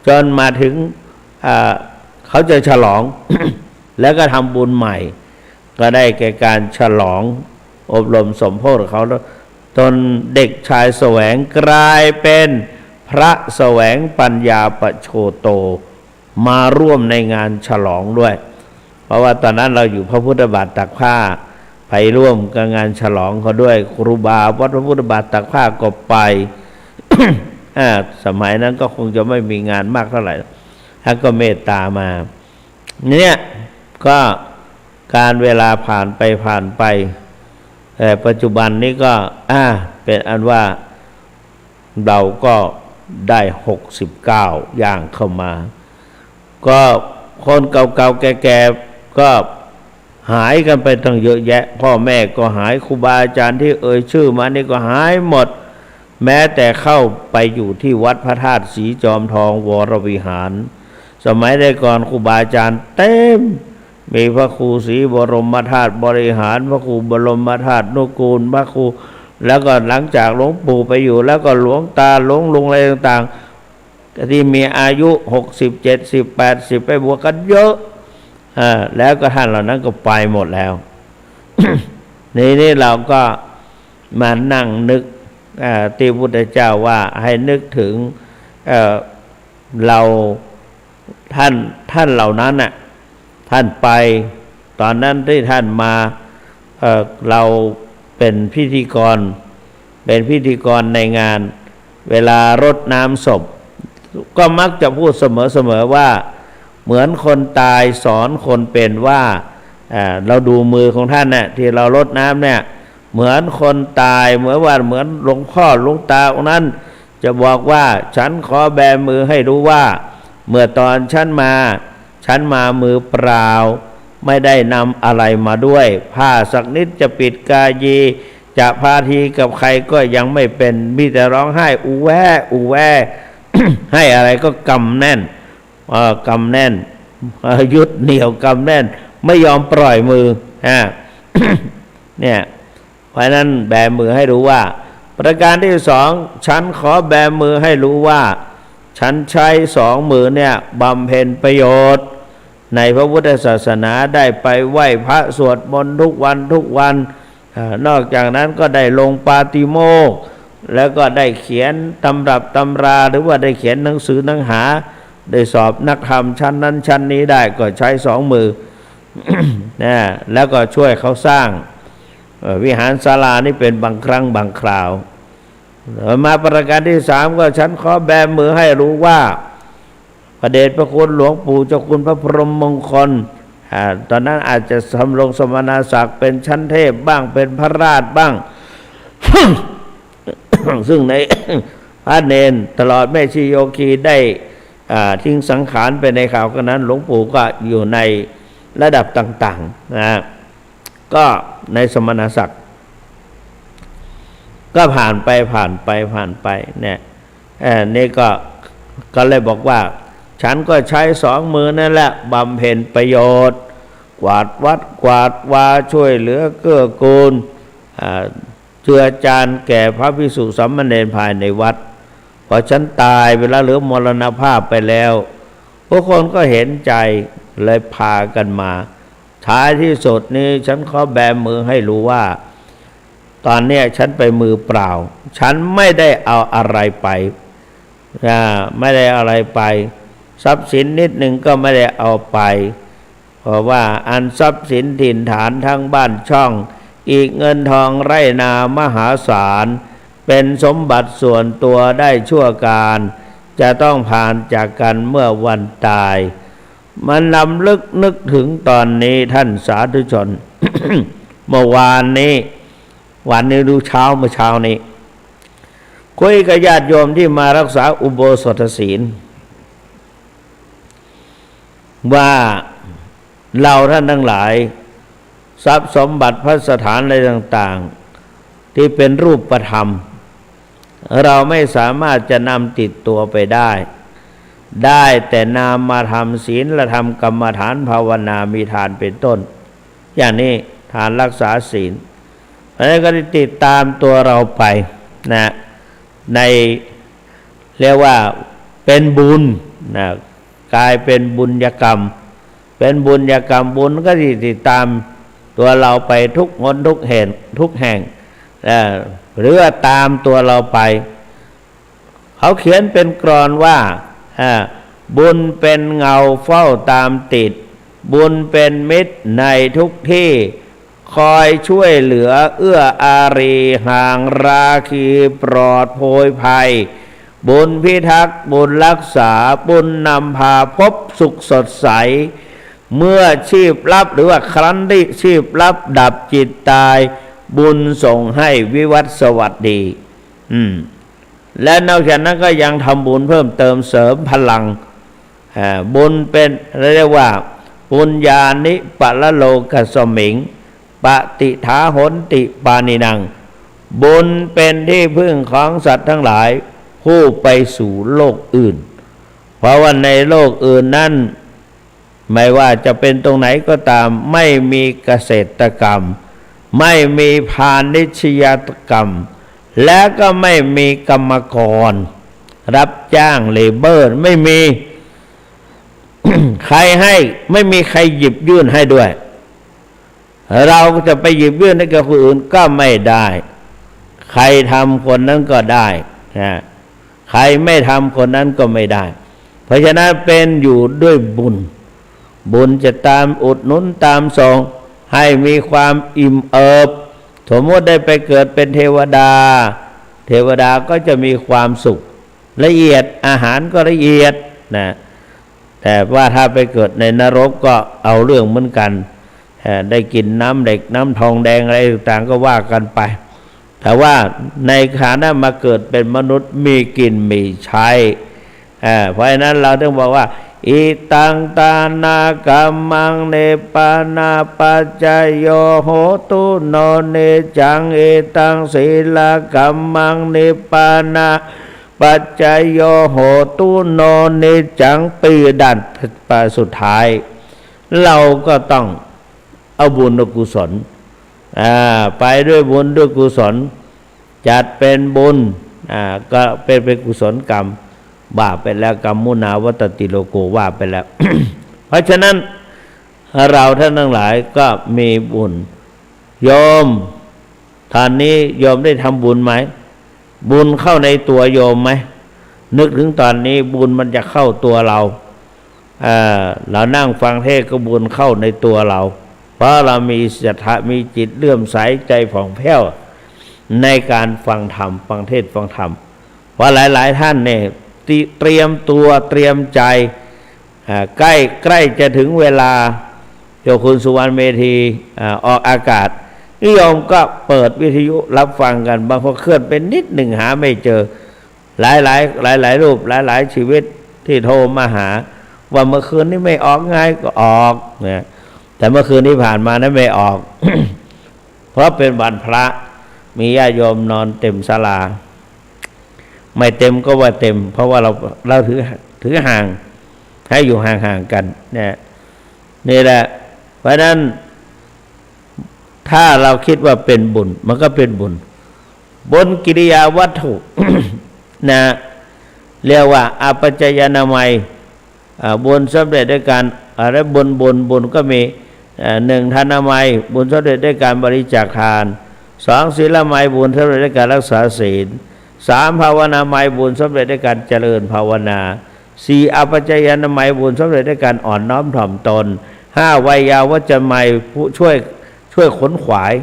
จนมาถึงเขาจะฉลอง แล้วก็ทำบุญใหม่ก็ได้แก่การฉลองอบรมสมโภชเขาจนเด็กชายแสวงกลายเป็นพระแสวงปัญญาปโชโตมาร่วมในงานฉลองด้วยเพราะว่าตอนนั้นเราอยู่พระพุทธบาทตักผ้าไปร่วมกับงานฉลองเขาด้วยครูบาวัดพระพุทธบาทตักผ้าก็ไป สมัยนั้นก็คงจะไม่มีงานมากเท่าไหร่ท่านก็เมตตามาเนี่ยก็การเวลาผ่านไปแต่ปัจจุบันนี้ก็เป็นอันว่าเราก็ได้69ย่างเข้ามาก็คนเก่าๆแก่ๆก็หายกันไปตั้งเยอะแยะพ่อแม่ก็หายครูบาอาจารย์ที่ชื่อมานี่ก็หายหมด แม้แต่เข้าไปอยู่ที่วัดพระธาตุสีจอมทองวรวิหารสมัยได้ก่อนครูบาอาจารย์เต็มมีพระครูศรีบรมธาตุบริหารพระครูบรมธาตุนุกูลพระครูแล้วก็หลังจากหลวงปู่ไปอยู่แล้วก็หลวงตาหลวงลุงอะไรต่างๆที่มีอายุ60 70 80ไปบวกกันเยอะแล้วก็ท่านเหล่านั้นก็ไปหมดแล้ว นี่เราก็มานั่งนึกที่พุทธเจ้าว่าให้นึกถึงเราท่านเหล่านั้นน่ะท่านไปตอนนั้นที่ท่านมาเราเป็นพิธีกรในงานเวลารดน้ำศพก็มักจะพูดเสมอว่าเหมือนคนตายสอนคนเป็นว่าเราดูมือของท่านเนี่ยที่เรารดน้ำเนี่ยเหมือนคนตายเหมือนหลวงพ่อหลวงตาองค์นั้นจะบอกว่าฉันขอแบมือให้รู้ว่าเมื่อตอนฉันมามือเปล่าไม่ได้นำอะไรมาด้วยผ้าสักนิดจะปิดกายีจะพาทีกับใครก็ยังไม่เป็นมีแต่ร้องไห้อูแว ให้อะไรก็กำแน่นยึดเหนี่ยวกำแน่นไม่ยอมปล่อยมือ เนี่ยเพราะนั้นแบมือให้รู้ว่าประการที่สองฉันขอแบมือให้รู้ว่าฉันใช้สองมือเนี่ยบำเพ็ญประโยชน์ในพระพุทธศาสนาได้ไปไหว้พระสวดมนต์ทุกวันนอกจากนั้นก็ได้ลงปาติโมกข์แล้วก็ได้เขียนตำรับตำราหรือว่าได้เขียนหนังสือหนังหาได้สอบนักธรรมชั้นนั้นชั้นนี้ได้ก็ใช้สองมือ นะแล้วก็ช่วยเขาสร้างวิหารศาลานี่เป็นบางครั้งบางคราวมาประการที่สามก็ฉันขอแบมือให้รู้ว่าพระเดชพระคุณหลวงปู่เจ้าคุณพระพรหมมงคลตอนนั้นอาจจะสำรงสมณศักดิ์เป็นชั้นเทพบ้างเป็นพระราชบ้าง ซึ่งใน พระเนนตลอดแม่ชีโยคีได้ทิ้งสังขารไปในข่าวกันนั้นหลวงปู่ก็อยู่ในระดับต่างๆนะก็ในสมณศักดิ์ก็ผ่านไปเนี่ยนี่ก็เลยบอกว่าฉันก็ใช้สองมือนั่นแหละบำเพ็ญประโยชน์กวาดวัดกวาดวาช่วยเหลือเกื้อกูลเจือจานแก่พระภิกษุสามเณรภายในวัดพอฉันตายไปแล้วหรือมรณภาพไปแล้วพวกคนก็เห็นใจเลยพากันมาท้ายที่สุดนี้ฉันขอแบมือให้รู้ว่าตอนนี้ฉันไปมือเปล่าฉันไม่ได้เอาอะไรไปไม่ได้อะไรไปทรัพย์สินนิดหนึ่งก็ไม่ได้เอาไปเพราะว่าอันทรัพย์สินถิ่นฐานทั้งบ้านช่องอีกเงินทองไร่นามหาศาลเป็นสมบัติส่วนตัวได้ชั่วการจะต้องผ่านจากกันเมื่อวันตายมันลำลึกนึกถึงตอนนี้ท่านสาธุชน เมื่อวานนี้ดูเช้าเมื่อเช้านี้คุยกับญาติโยมที่มารักษาอุโบสถศีลว่าเราท่านทั้งหลายทรัพย์สมบัติพัสถานอะไรต่างๆที่เป็นรูปธรรมเราไม่สามารถจะนำติดตัวไปได้แต่นามมาทำศีลและทำกรรมฐานภาวนามีทานเป็นต้นอย่างนี้ทานรักษาศีลเพราะฉะนั้นก็ได้ติดตามตัวเราไปนะในเรียกว่าเป็นบุญนะกลายเป็นบุญกรรมบุญก็ติดตามตัวเราไปทุกหนทุกแห่งหรือว่าตามตัวเราไปเขาเขียนเป็นกลอนว่าบุญเป็นเงาเฝ้าตามติดบุญเป็นมิตรในทุกที่คอยช่วยเหลือเอื้ออารีห่างราคีปลอดโพยภัยบุญพิทักษ์บุญรักษาบุญนำพาพบสุขสดใสเมื่อชีพลับหรือว่าครั้นที่ชีพลับดับจิตตายบุญส่งให้วิวัฒน์สวัสดีและนอกจากนั้นก็ยังทำบุญเพิ่มเติมเสริมพลังบุญเป็นเรียกว่าปุญญานิปะละโลกสมิงปฏิถาหนติปานินัง บุญเป็นที่พึ่งของสัตว์ทั้งหลายผู้ไปสู่โลกอื่นเพราะว่าในโลกอื่นนั้นไม่ว่าจะเป็นตรงไหนก็ตามไม่มีเกษตรกรรมไม่มีพาณิชยกรรมและก็ไม่มีกรรมกรรับจ้างเลเบอร์ไม่มี ใครให้ไม่มีใครหยิบยื่นให้ด้วยเราก็จะไปหยิบยื่นให้กับคนอื่นก็ไม่ได้ใครทำคนนั้นก็ได้นะใครไม่ทำคนนั้นก็ไม่ได้เพราะฉะนั้นเป็นอยู่ด้วยบุญบุญจะตามอุดหนุนตามส่งให้มีความอิ่มเอิบสมมติได้ไปเกิดเป็นเทวดาเทวดาก็จะมีความสุขละเอียดอาหารก็ละเอียดนะแต่ว่าถ้าไปเกิดในนรกก็เอาเรื่องเหมือนกันได้กินน้ำเหล็กน้ำทองแดงอะไรต่างๆก็ว่ากันไปแต่ว่าในฐานะมาเกิดเป็นมนุษย์มีกินมีใช้เพราะฉะนั้นเราต้องบอกว่าอิตังตานากัมมังเนปานาปัจจโยโหตุโนเนจังอิตังศีลกัมมังเนปานาปัจจโยโหตุโนเนจังปีดันสุดท้ายเราก็ต้องเอาบุญกุศลไปด้วยบุญด้วยกุศลจัดเป็นบุญก็เป็นกุศลกรรมบาปไปแล้วกรรมมุนาวัตติโลโกว่าไปแล้ว เพราะฉะนั้นเราท่านทั้งหลายก็มีบุญโยมท่านนี้โยมได้ทำบุญไหมบุญเข้าในตัวโยมไหมนึกถึงตอนนี้บุญมันจะเข้าตัวเราเรานั่งฟังเทศน์ก็บุญเข้าในตัวเราเพราะเรามีศรัทธามีจิตเลื่อมใสใจผ่องแผ้วในการฟังธรรมฟังเทศน์ฟังธรรมเพราะหลายๆท่านเนี่ยเตรียมตัวเตรียมใจใกล้จะถึงเวลาเจ้าคุณสุวรรณเมธีออกอากาศนิยมก็เปิดวิทยุรับฟังกันบางคนเคลื่อนเป็นนิดหนึ่งหาไม่เจอหลายรูปหลายชีวิตที่โทรมาหาว่าเมื่อคืนนี้ไม่ออกไงก็ออกเนี่ยแต่เมื่อคืนที่ผ่านมานั้นไม่ออก เพราะเป็นวันพระมีญาติโยมนอนเต็มศาลาไม่เต็มก็ว่าเต็มเพราะว่าเราถือห่างให้อยู่ห่างๆกันเนี่ยนี่แหละเพราะนั้นถ้าเราคิดว่าเป็นบุญมันก็เป็นบุญบุญกิริยาวัตถุ นะเรียกว่าอปัจจยนามัยบุญสำเร็จด้วยการอะไรบุญก็มีหนึ่งทานามัยบุญสำเร็จด้วยการบริจาคทานสองศีลมัยบุญสำเร็จด้วยการรักษาศีลสามภาวนามัยบุญสำเร็จด้วยการเจริญภาวนาสี่อปัจจยนามัยบุญสำเร็จด้วยการอ่อนน้อมถ่อมตนห้าวัยยาวัจจะมัยผู้ช่วยขนขวาย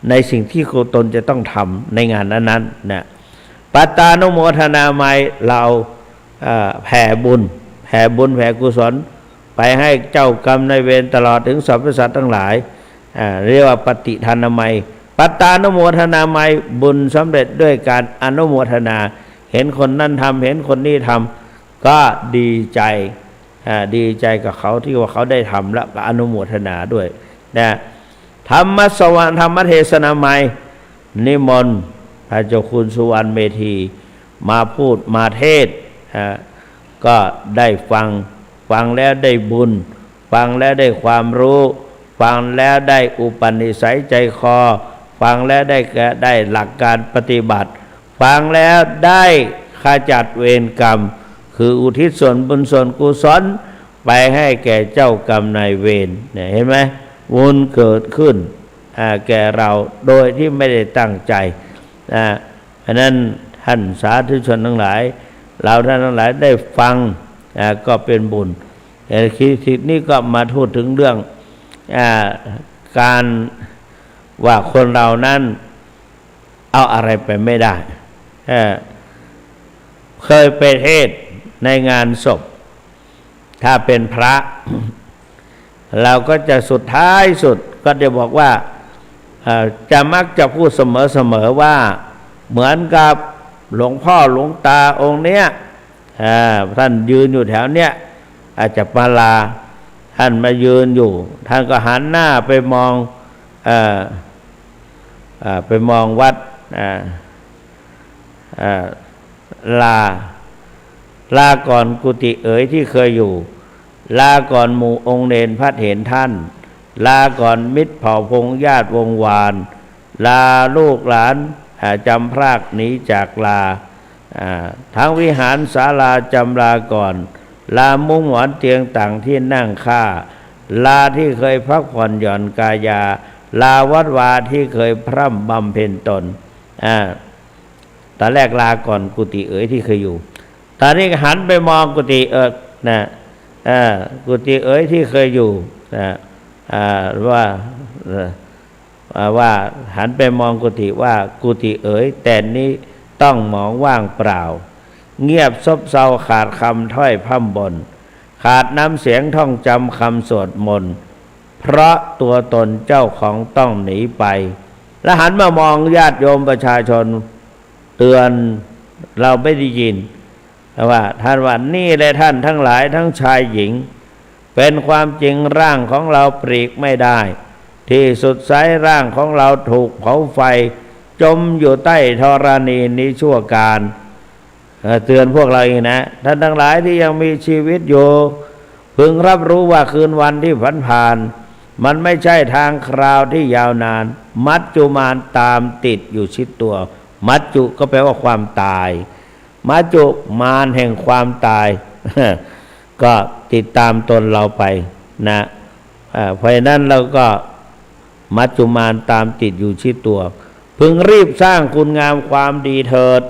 ในสิ่งที่ตนจะต้องทำในงานนั้นๆนะปัตตานุโมทนามัยเราแผ่บุญแผ่กุศลไปให้เจ้ากรรมนายเวรตลอดถึงสรรพสัตว์ทั้งหลายเรียกว่าปฏิทานามัยปัตตานุโมทนามัยบุญสำเร็จด้วยการอนุโมทนาเห็นคนนั้นทำเห็นคนนี้ทำก็ดีใจกับเขาที่ว่าเขาได้ทำแล้วก็อนุโมทนาด้วยนะธรรมสวรรค์ธรรมเทศนามัยนิมนต์พระเจ้าคุณสุวรรณเมธีมาพูดมาเทศก็ได้ฟังแล้วได้บุญฟังแล้วได้ความรู้ฟังแล้วได้อุปนิสัยใจคอฟังแล้วได้หลักการปฏิบัติฟังแล้วได้ขจัดเวรกรรมคืออุทิศส่วนบุญส่วนกุศลไปให้แก่เจ้ากรรมนายเวรเนี่ยเห็นไหมบุญเกิดขึ้นแก่เราโดยที่ไม่ได้ตั้งใจเพราะนั้นท่านสาธุชนทั้งหลายเราท่านทั้งหลายได้ฟังก็เป็นบุญแต่ทีนี้ก็มาพูดถึงเรื่องการว่าคนเรานั้นเอาอะไรไปไม่ได้เคยไปเทศในงานศพถ้าเป็นพระ เราก็จะสุดท้ายสุดก็จะบอกว่าจะมักจะพูดเสมอว่าเหมือนกับหลวงพ่อหลวงตาองค์เนี้ยท่านยืนอยู่แถวเนี้ยอาจจะมาลาท่านมายืนอยู่ท่านก็หันหน้าไปมองวัด ลาก่อนกุฏิเอ๋ยที่เคยอยู่ลาก่อนหมู่องค์เนรพัดเห็นท่านลาก่อนมิตรเผ่าพงญาติวงวานลาลูกหลานจำพรากหนีจากลาทั้งวิหารศาลาจำลาก่อนลามุ้งหมอนเตียงต่างที่นั่งค่าลาที่เคยพักผ่อนหย่อนกายาลาวัดวาที่เคยพร่ำบำเพ็ญตนตอนแรกลาก่อนกุฏิเอ๋ยที่เคยอยู่ตอนนี้หันไปมองกุฏิกุฏิเอ๋ยที่เคยอยู่ว่าหันไปมองกุฏิว่ากุฏิเอ๋ยแต่นี้ต้องหมองว่างเปล่าเงียบซบเซาขาดคำถ้อยพร่ำบ่นขาดน้ำเสียงท่องจำคำสวดมนต์เพราะตัวตนเจ้าของต้องหนีไปแล้วหันมามองญาติโยมประชาชนเตือนเราไม่ได้ยินว่าท่านว่านี่เลยท่านทั้งหลายทั้งชายหญิงเป็นความจริงร่างของเราปลีกไม่ได้ที่สุดสายร่างของเราถูกเผาไฟจมอยู่ใต้ธรณีนี้ชั่วการเตือนพวกเราเองนะท่านทั้งหลายที่ยังมีชีวิตอยู่พึงรับรู้ว่าคืนวันที่ผ่านมันไม่ใช่ทางคราวที่ยาวนานมัจจุมานตามติดอยู่ชิดตัวมัจจุก็แปลว่าความตายมัจจุมานแห่งความตาย ก็ติดตามตนเราไปนะเพราะนั้นเราก็มัจจุมานตามติดอยู่ชิดตัวพึงรีบสร้างคุณงามความดีเถิด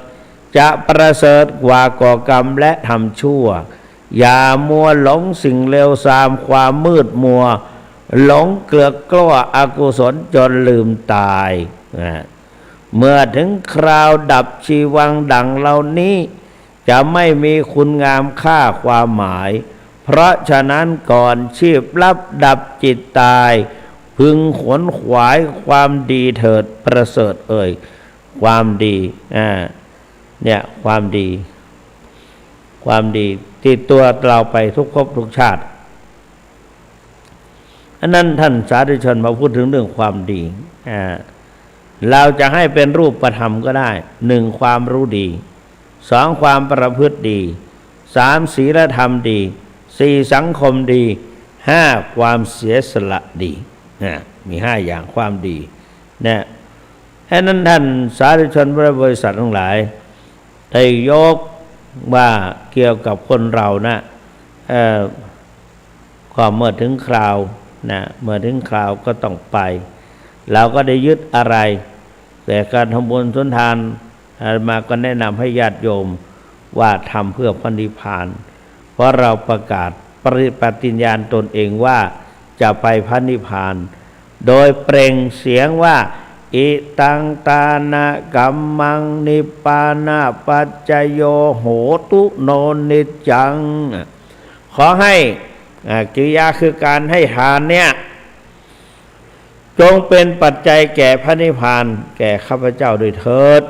จะประเสริฐกว่าก่อกรรมและทำชั่วอย่ามัวหลงสิ่งเลวทรามความมืดมัวหลงเกลือกกลั้วอกุศลจนลืมตายเมื่อถึงคราวดับชีวังดังเหล่านี้จะไม่มีคุณงามค่าความหมายเพราะฉะนั้นก่อนชีพลับดับจิตตายพึงขวนขวายความดีเถิดประเสริฐเอ่ยความดีเนี่ยความดีติดตัวเราไปทุกภพทุกชาติอันนั้นท่านสาธุชนมาพูดถึงเรื่องความดีเราจะให้เป็นรูปธรรมก็ได้1ความรู้ดี2ความประพฤติดี3ศีลธรรมดี4สังคมดี5ความเสียสละดีมี5อย่างความดีนะฉะนั้นท่านสาธุชนพุทธบริษัททั้งหลายได้ยกว่าเกี่ยวกับคนเรานะก็เมื่อถึงคราวนะเมื่อถึงคราวก็ต้องไปเราก็ได้ยึดอะไรแต่การทำบุญสุนทานมาก็แนะนำให้ญาติโยมว่าทำเพื่อพระนิพพานเพราะเราประกาศปฏิญญาณตนเองว่าจะไปพระนิพพานโดยเปล่งเสียงว่าอิตังตานะกัมมังนิปปานะปัจจโยโหตุโนนิจจังขอให้กิริยาคือการให้ทานเนี่ยจงเป็นปัจจัยแก่พระนิพพานแก่ข้าพเจ้าด้วยเถิด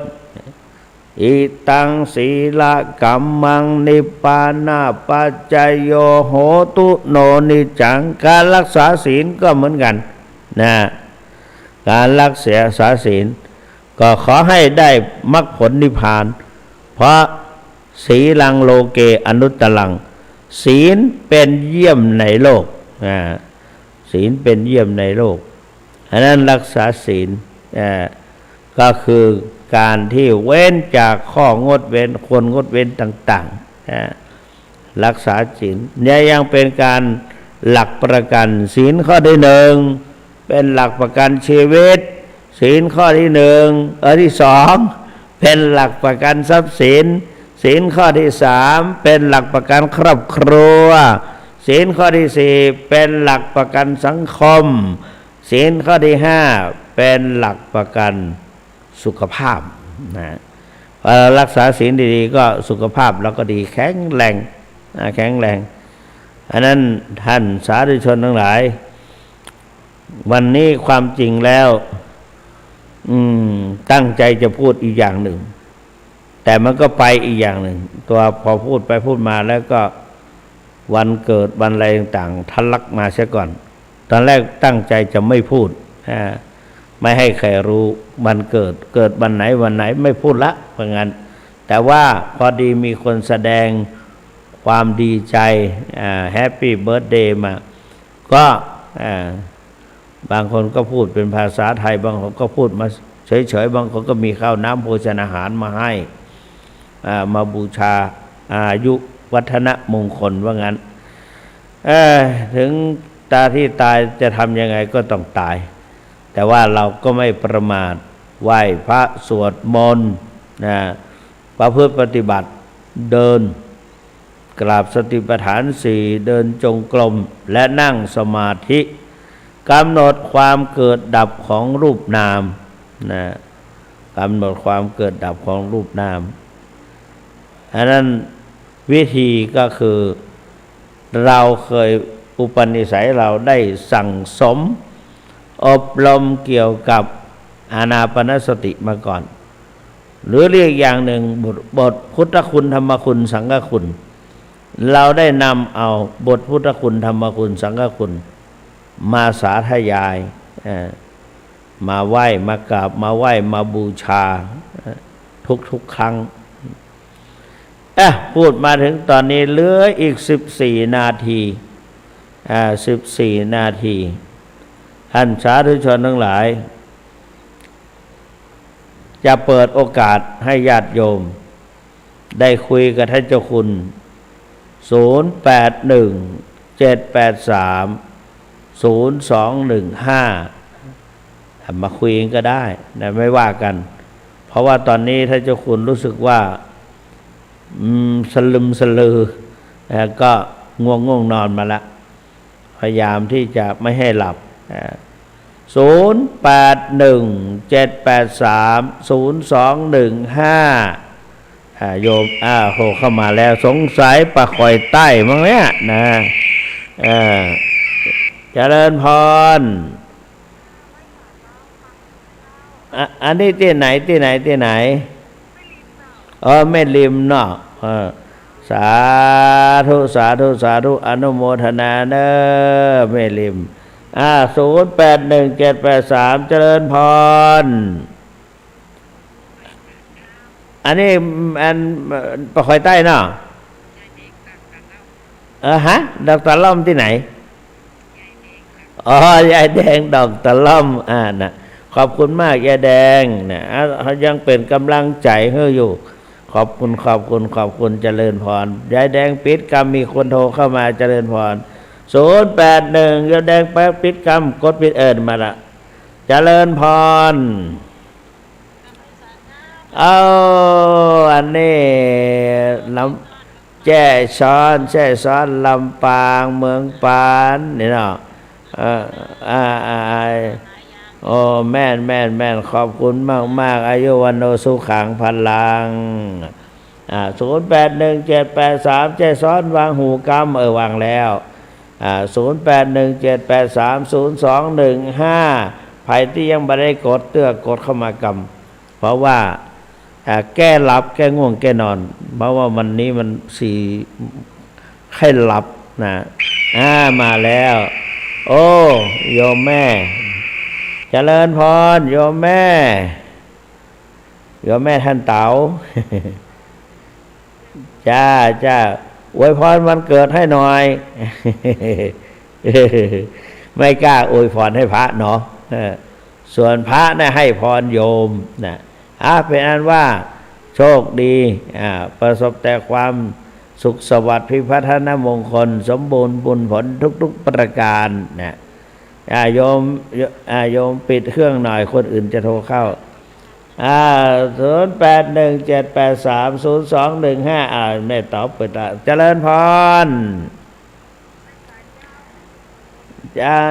อิตังศีลกัมมังนิปปานะปัจจโยโหตุโนนิจจังการรักษาศีลก็เหมือนกันนะการรักษาศีลก็ขอให้ได้มรรคผลนิพพานเพราะศีลังโลเกอนุตตรังศีลเป็นเยี่ยมในโลกศีลเป็นเยี่ยมในโลกอันนั้นรักษาศีลก็คือการที่เว้นจากข้องดเว้นควรงดเว้นต่างๆรักษาศีลเนี่ยยังเป็นการหลักประกันศีลข้อที่1เป็นหลักประกันชีวิตศีลข้อที่ที่2เป็นหลักประกันทรัพย์สินศีลข้อที่3เป็นหลักประกันครอบครัวศีลข้อที่4เป็นหลักประกันสังคมศีลข้อที่5เป็นหลักประกันสุขภาพนะพอรักษาศีลดีๆก็สุขภาพเราก็ดีแข็งแรงอันนั้นท่านสาธุชนทั้งหลายวันนี้ความจริงแล้วตั้งใจจะพูดอีกอย่างหนึ่งแต่มันก็ไปอีกอย่างหนึ่งตัวพอพูดไปพูดมาแล้วก็วันเกิดวันอะไรต่างๆทะลักมาเสียก่อนตอนแรกตั้งใจจะไม่พูด ไม่ให้ใครรู้วันเกิดวันไหนไม่พูดละเพราะงั้นแต่ว่าพอดีมีคนแสดงความดีใจแฮปปี้เบิร์ธเดย์มาก็บางคนก็พูดเป็นภาษาไทยบางคนก็พูดมาเฉยๆบางคนก็มีข้าวน้ำโภชนาหารมาให้มาบูชาอายุวัฒนมงคลว่างั้นถึงตาที่ตายจะทำยังไงก็ต้องตายแต่ว่าเราก็ไม่ประมาทไหว้พระสวดมนต์ประพฤติปฏิบัติเดินกราบสติปัฏฐานสี่เดินจงกรมและนั่งสมาธิกำหนดความเกิดดับของรูปนามกำหนดความเกิดดับของรูปนามอันนั้นวิธีก็คือเราเคยอุปนิสัยเราได้สั่งสมอบรมเกี่ยวกับอานาปานสติมาก่อนหรือเรียกอย่างหนึ่งบทพุทธคุณธรรมคุณสังฆคุณเราได้นำเอาบทพุทธคุณธรรมคุณสังฆคุณมาสาธยายมาไหว้มากราบมาไหว้มาบูชาทุกครั้งพูดมาถึงตอนนี้เหลืออีก14 นาที14 นาทีท่านสาธุชนทั้งหลายจะเปิดโอกาสให้ญาติโยมได้คุยกับท่านเจ้าคุณ0817830215มาคุยกันก็ได้นะไม่ว่ากันเพราะว่าตอนนี้ท่านเจ้าคุณรู้สึกว่าสลึมสลือก็ง่วงนอนมาละพยายามที่จะไม่ให้หลับ0817830215โยมโทรเข้ามาแล้วสงสัยปลาคอยใต้มั้งเนี่ยนะเจริญพรอันนี้ที่ไหนแม่ริมเนาะสาธุอนุโมทนาเนอแม่ริม081783เจริญพรอันนี้ปะคอยใต้เนาะดอกตะล่อมที่ไหนยายแดงดอกตะล่อมนะขอบคุณมากยายแดงนะยังเป็นกำลังใจให้อยู่ขอบคุณเจริญพรยายแดงปิดกรรมมีคนโทรเข้ามาเจริญพร081ยายแดงไปปิดกรรมกดปิดมาละเจริญพรอันนี้แจ้ซ้อนลำปางเมืองปานนี่เนาะแม่นขอบคุณมากอายุวันโนสุขังพลัง081783แจ้ซ้อนวางหูกรรมวางแล้ว0817830215ใครที่ยังไม่ได้กดเข้ามากรรมเพราะว่าแก้หลับแก้ง่วงแก้นอนเพราะว่าวันนี้มันให้หลับนะมาแล้วโยมแม่เจริญพรโยมแม่ท่านเต๋า จ้าอวยพรวันเกิดให้หน่อย ไม่กล้าอวยพรให้พระเนาะส่วนพระน่ะให้พรโยมนะเป็นอันว่าโชคดีประสบแต่ความสุขสวัสดิ์พิพัฒนมงคลสมบูรณ์บุญผลทุกประการนะโยมปิดเครื่องหน่อยคนอื่นจะโทรเข้า0817830215แม่ตอบเปิดเจริญพร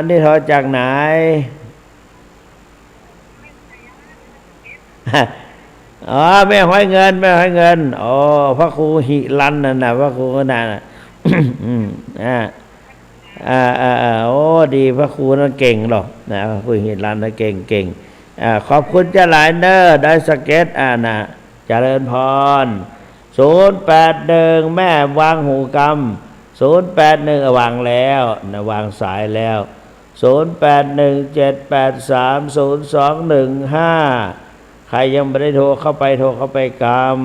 นี่โทรจากไหนแม่ห้อยเงินพระครูหิรันน่ะพระครูนั่นดีพระครูนั่นเก่งหรอกนะพระครูหิรันน่ะเก่งขอบคุณเจ้าหลายเนอได้สเก็ตนะเจริญพร081แม่วางหูกรรม081วางแล้วนะวางสายแล้ว 0817830215ใครยังไม่ได้โทรเข้าไปกรรม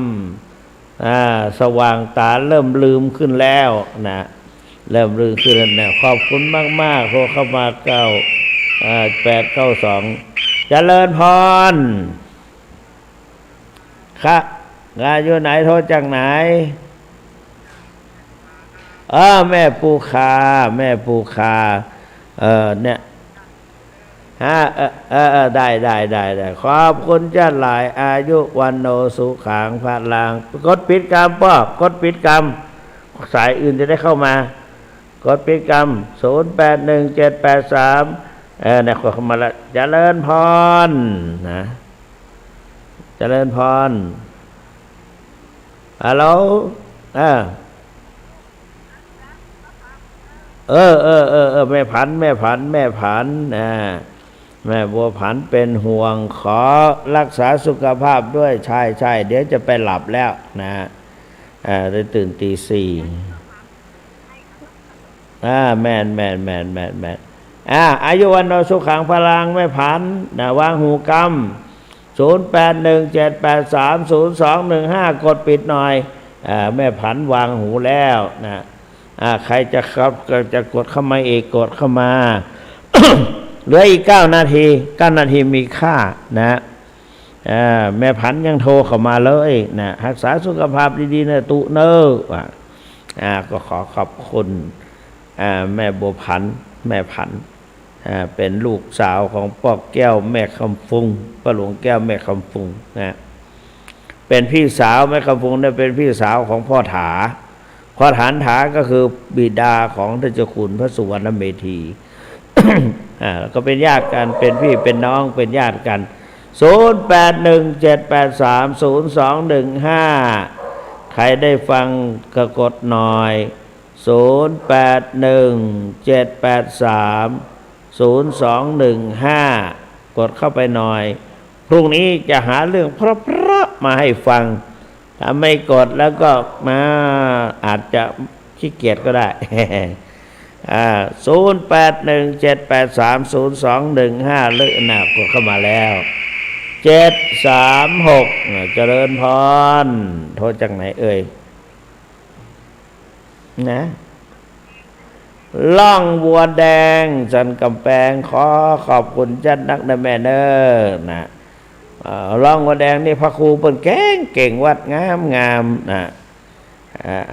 สว่างตาเริ่มลืมขึ้นแล้วนะเริ่มลืมขึ้นแล้วนะขอบคุณมากๆโทรเข้ามา892เจริญพรค่ะงานอยู่ไหนโทรจากไหนแม่ปูคาเนี่ยได้ขอบคุณเจ้าหลายอายุวันโนสุขังพลังกดปิดกรรมกดปิดกรรมสายอื่นจะได้เข้ามากดปิดกรรม081783เนี่ยเข้ามาแล้วเจริญพรนะเจริญพรฮัลโหลแม่ผันแม่บัวผันเป็นห่วงขอรักษาสุขภาพด้วยใช่เดี๋ยวจะไปหลับแล้วนะได้ตื่นตี 4แม่นอายุวันโนสุขังพลังแม่ผันนะวางหูกรรม0817830215กดปิดหน่อยแม่ผันวางหูแล้วนะใครจะกดเข้ามาอีกกดเข้ามา เหลืออีก9 นาทีมีค่านะแม่ผันยังโทรเข้ามาเลยนะรักษาสุขภาพดีๆนะตุเนอก็ขอขอบคุณแม่บัวผันแม่ผันเป็นลูกสาวของพ่อแก้วแม่คำฟุงป้าหลวงแก้วแม่คำฟุงนะเป็นพี่สาวแม่คำฟุงเนี่ยเป็นพี่สาวของพ่อถาก็คือบิดาของท่านเจ้าคุณพระสุวรรณเมธี ก็เป็นญาติกันเป็นพี่เป็นน้องเป็นญาติกัน0817830215ใครได้ฟังก็กดหน่อย0817830215กดเข้าไปหน่อยพรุ่งนี้จะหาเรื่องเพราะมาให้ฟังถ้าไม่กดแล้วก็มาอาจจะขี้เกียจก็ได้ 0817830215เลยนะกดเข้ามาแล้ว736เจริญพรโทรจากไหนเอ่ยนะล่องบัวแดงจันกำแพงขอขอบคุณจัดนักนะแม่เนอนะล่องบัวแดงนี่พระครูเปิ้นเก่งวัดงามนะ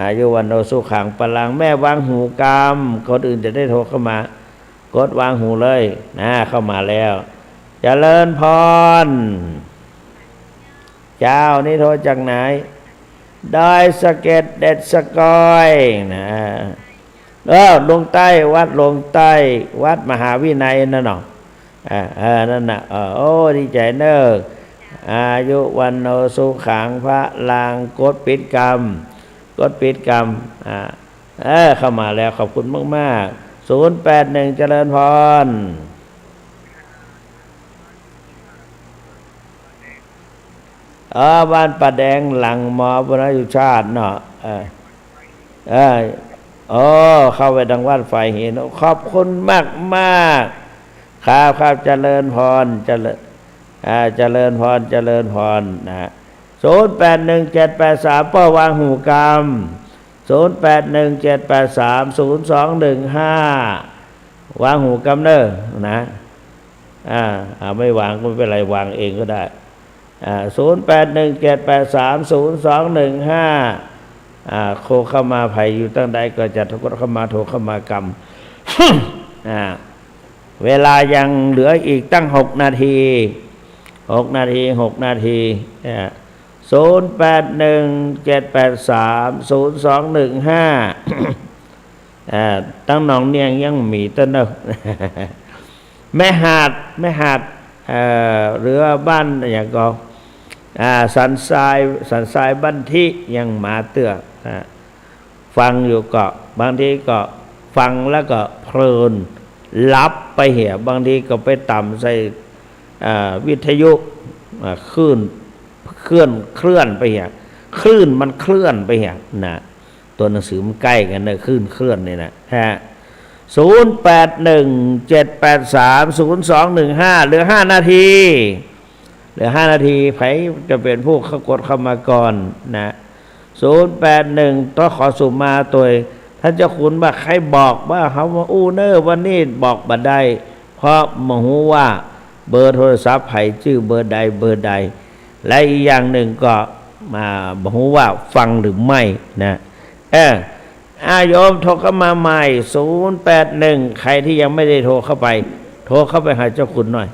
อายุวันโนสุขังพลังแม่วางหูกรรมคนอื่นจะได้โทรเข้ามากดวางหูเลยนะเข้ามาแล้วเจริญพรเจ้านี่โทรจากไหนดอยสะเก็ดเด็ดสะกอยนะลงใต้วัดลงใต้วัดมหาวินัยนั่นเนาะนั่นน่ะโอ้ดีใจเนออายุวันโนสุขังพระลางกดปิดกรรมเข้ามาแล้วขอบคุณมาก081เจริญพรบ้านป่าแดงหลังมอบรยุชาติเนาะเข้าไปดังวัดไฟเห็นขอบคุณมากครับเจริญพรเจริญพรนะ081783ป้อวางหูกรรม0817830215วางหูกรรมเนอนะไม่วางก็ไม่เป็นไรวางเองก็ได้0817830215โคเข้ามาภัยอยู่ตั้งใดก็จะโทรเข้ามากรรม เวลายังเหลืออีกตั้ง6 นาที0817830215ตั้งหนองเนียงยังมีต้นเนอะแม่หาดหรือบ้านอย่างก็สันทรายบันทิยังมาเตื้อฟังอยู่ก็บางทีก็ฟังแล้วก็เพลินลับไปเหี่ยบางทีก็ไปต่ำใส่วิทยุคลื่นไปเหี่ยคลื่นมันเคลื่อนไปเหี่ยนะตัวหนังสือมันใกล้กันนะคลื่นเนี่ยนะฮะ 0817830215เหลือ5นาทีเหลือ5นาทีใครจะเป็นผู้กดเข้ามาก่อนนะ081ต้องขอสุ่มมาตัวท่านเจ้าคุณว่าใครบอกว่าเขาว่าอู้เนอร์วันนี้บอกบัดได้เพราะมหูว่าเบอร์โทรศัพท์ไผ่ชื่อเบอร์ใดเบอร์ใดและอีกอย่างหนึ่งก็มาบอกว่าฟังหรือไม่นะโยมโทรเข้ามาใหม่081ใครที่ยังไม่ได้โทรเข้าไปโทรเข้าไปหาเจ้าคุณหน่อย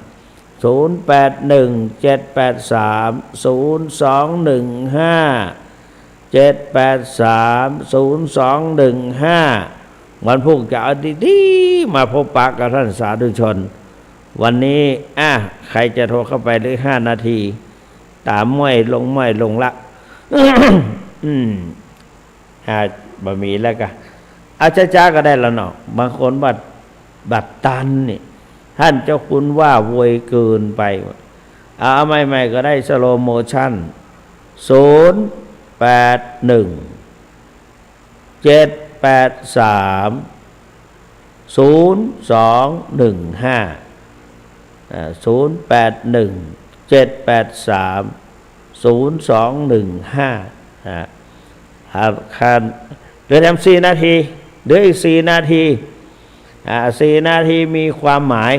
0817830215วันพรุ่งจะเอาดีๆมาพบปะกับท่านสาธุชนวันนี้ใครจะโทรเข้าไปหรือ5นาทีตามไม่ลงละบะหมี่แล้วก็อาจ้าก็ได้แล้วเนาะบางคนบัดตันนี่ท่านเจ้าคุณว่าโวยเกินไปเอาใหม่ๆก็ได้สโลโมชั่นเหลือ4นาทีเหลืออีก4นาที4นาทีมีความหมาย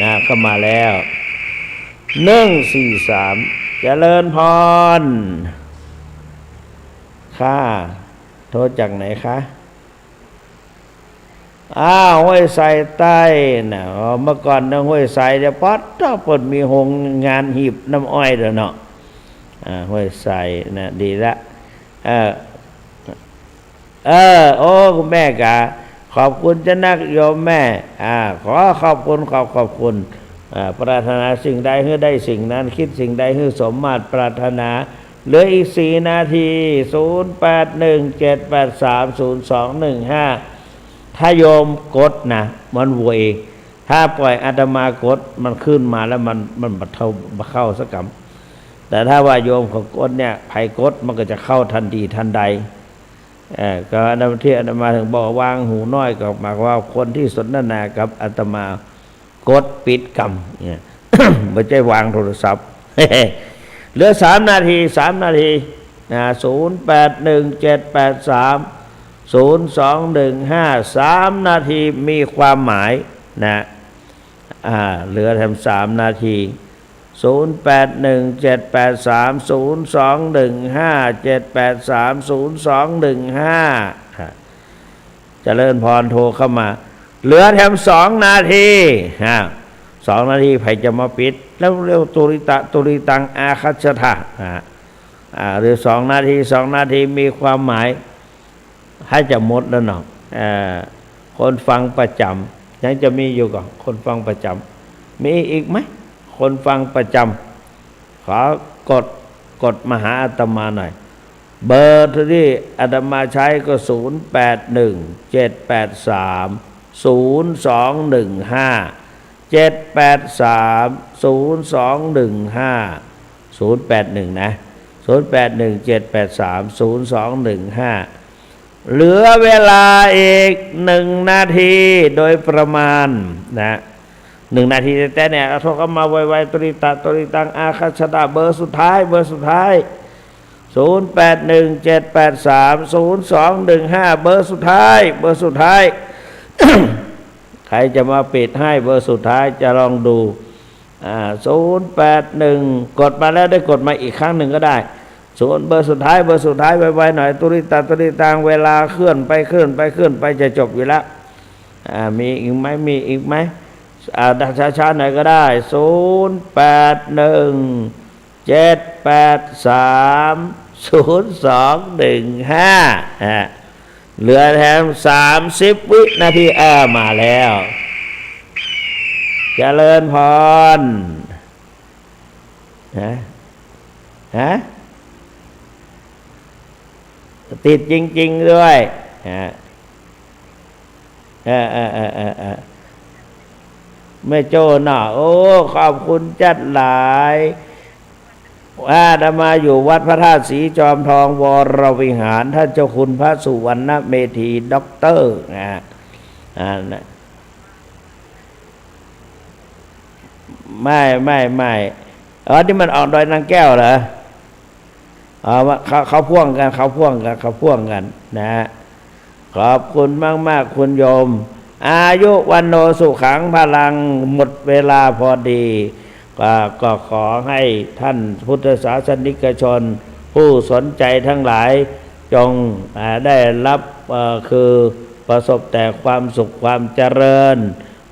นะเข้ามาแล้ว143เจริญพรค่ะโทรจากไหนคะห้วยไซใต้นะเมื่อก่อนนะห้วยไซเดี๋ยวป๊อดถ้าเปิดมีโรงงานหีบน้ำอ้อยเด้อเนาะห้วยไซนะดีละคุณแม่กะขอบคุณเจ้านักโยมแม่ขอขอบคุณปรารถนาสิ่งใดให้ได้สิ่งนั้นคิดสิ่งใดให้สมมาตรปรารถนาเหลืออีก4นาที0817830215ถ้าโยมกดนะมันเวยถ้าปล่อยอาตมากดมันขึ้นมาแล้วมันบัดเข้าสักกำแต่ถ้าว่าโยมของกดเนี่ยไผกดมันก็จะเข้าทันทีทันใดก็อาตมาถึงบอกวางหูน้อยก็หมายว่าคนที่สนทนากับอาตมากดปิดกรรมเนี่ย ไม่ใช่วางโทรศัพท์ เหลือ3นาทีนะ0817830215 3นาทีมีความหมายนะเหลือแถม3นาที0817830215เจริญพรโทรเข้ามาเหลือแถม2นาที2นาทีใครจะมาปิดแล้วเร็วตุริตังอาคัจฉทะหรือ2นาทีมีความหมายให้จะหมดแล้วเนาะคนฟังประจำยังจะมีอยู่ก่อนคนฟังประจำมีอีกไหมคนฟังประจำขอกดมาหาอาตมาหน่อยเบอร์ที่อาตมาใช้ก็0817830215นะ0817830215เหลือเวลาอีก1นาทีโดยประมาณนะ1นาทีแต่เนี่ยโทรเข้ามาไวๆตุริตังอาคัจฉตาเบอร์สุดท้าย0817830215เบอร์สุดท้าย ใครจะมาปิดให้เบอร์สุดท้ายจะลองดู081กดมาแล้วได้กดมาอีกครั้งหนึ่งก็ได้เบอร์สุดท้ายไวๆหน่อยตุริตังเวลาเคลื่อนไปจะจบอยู่แล้วมีอีกไหมดังช้าๆหน่อยก็ได้0817830215เหลือแถม30วินาทีมาแล้วเจริญพรติดจริงๆด้วยแม่โจ้น่ะโอ้ขอบคุณจัดหลายอาตมาอยู่วัดพระธาตุศรีจอมทองวรวิหารท่านเจ้าคุณพระสุวรรณเมธีด็อกเตอร์ นะไม่ที่มันออกดอยนางแก้วเหรอเขาพ่วงกันนะขอบคุณมากคุณโยมอายุวันโนสุขังพลังหมดเวลาพอดีก็ขอให้ท่านพุทธศาสนิกชนผู้สนใจทั้งหลายจงได้รับคือประสบแต่ความสุขความเจริญ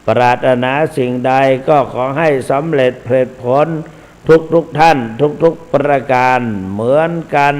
ปรารถนาสิ่งใดก็ขอให้สำเร็จผลทุกท่านทุกประการเหมือนกัน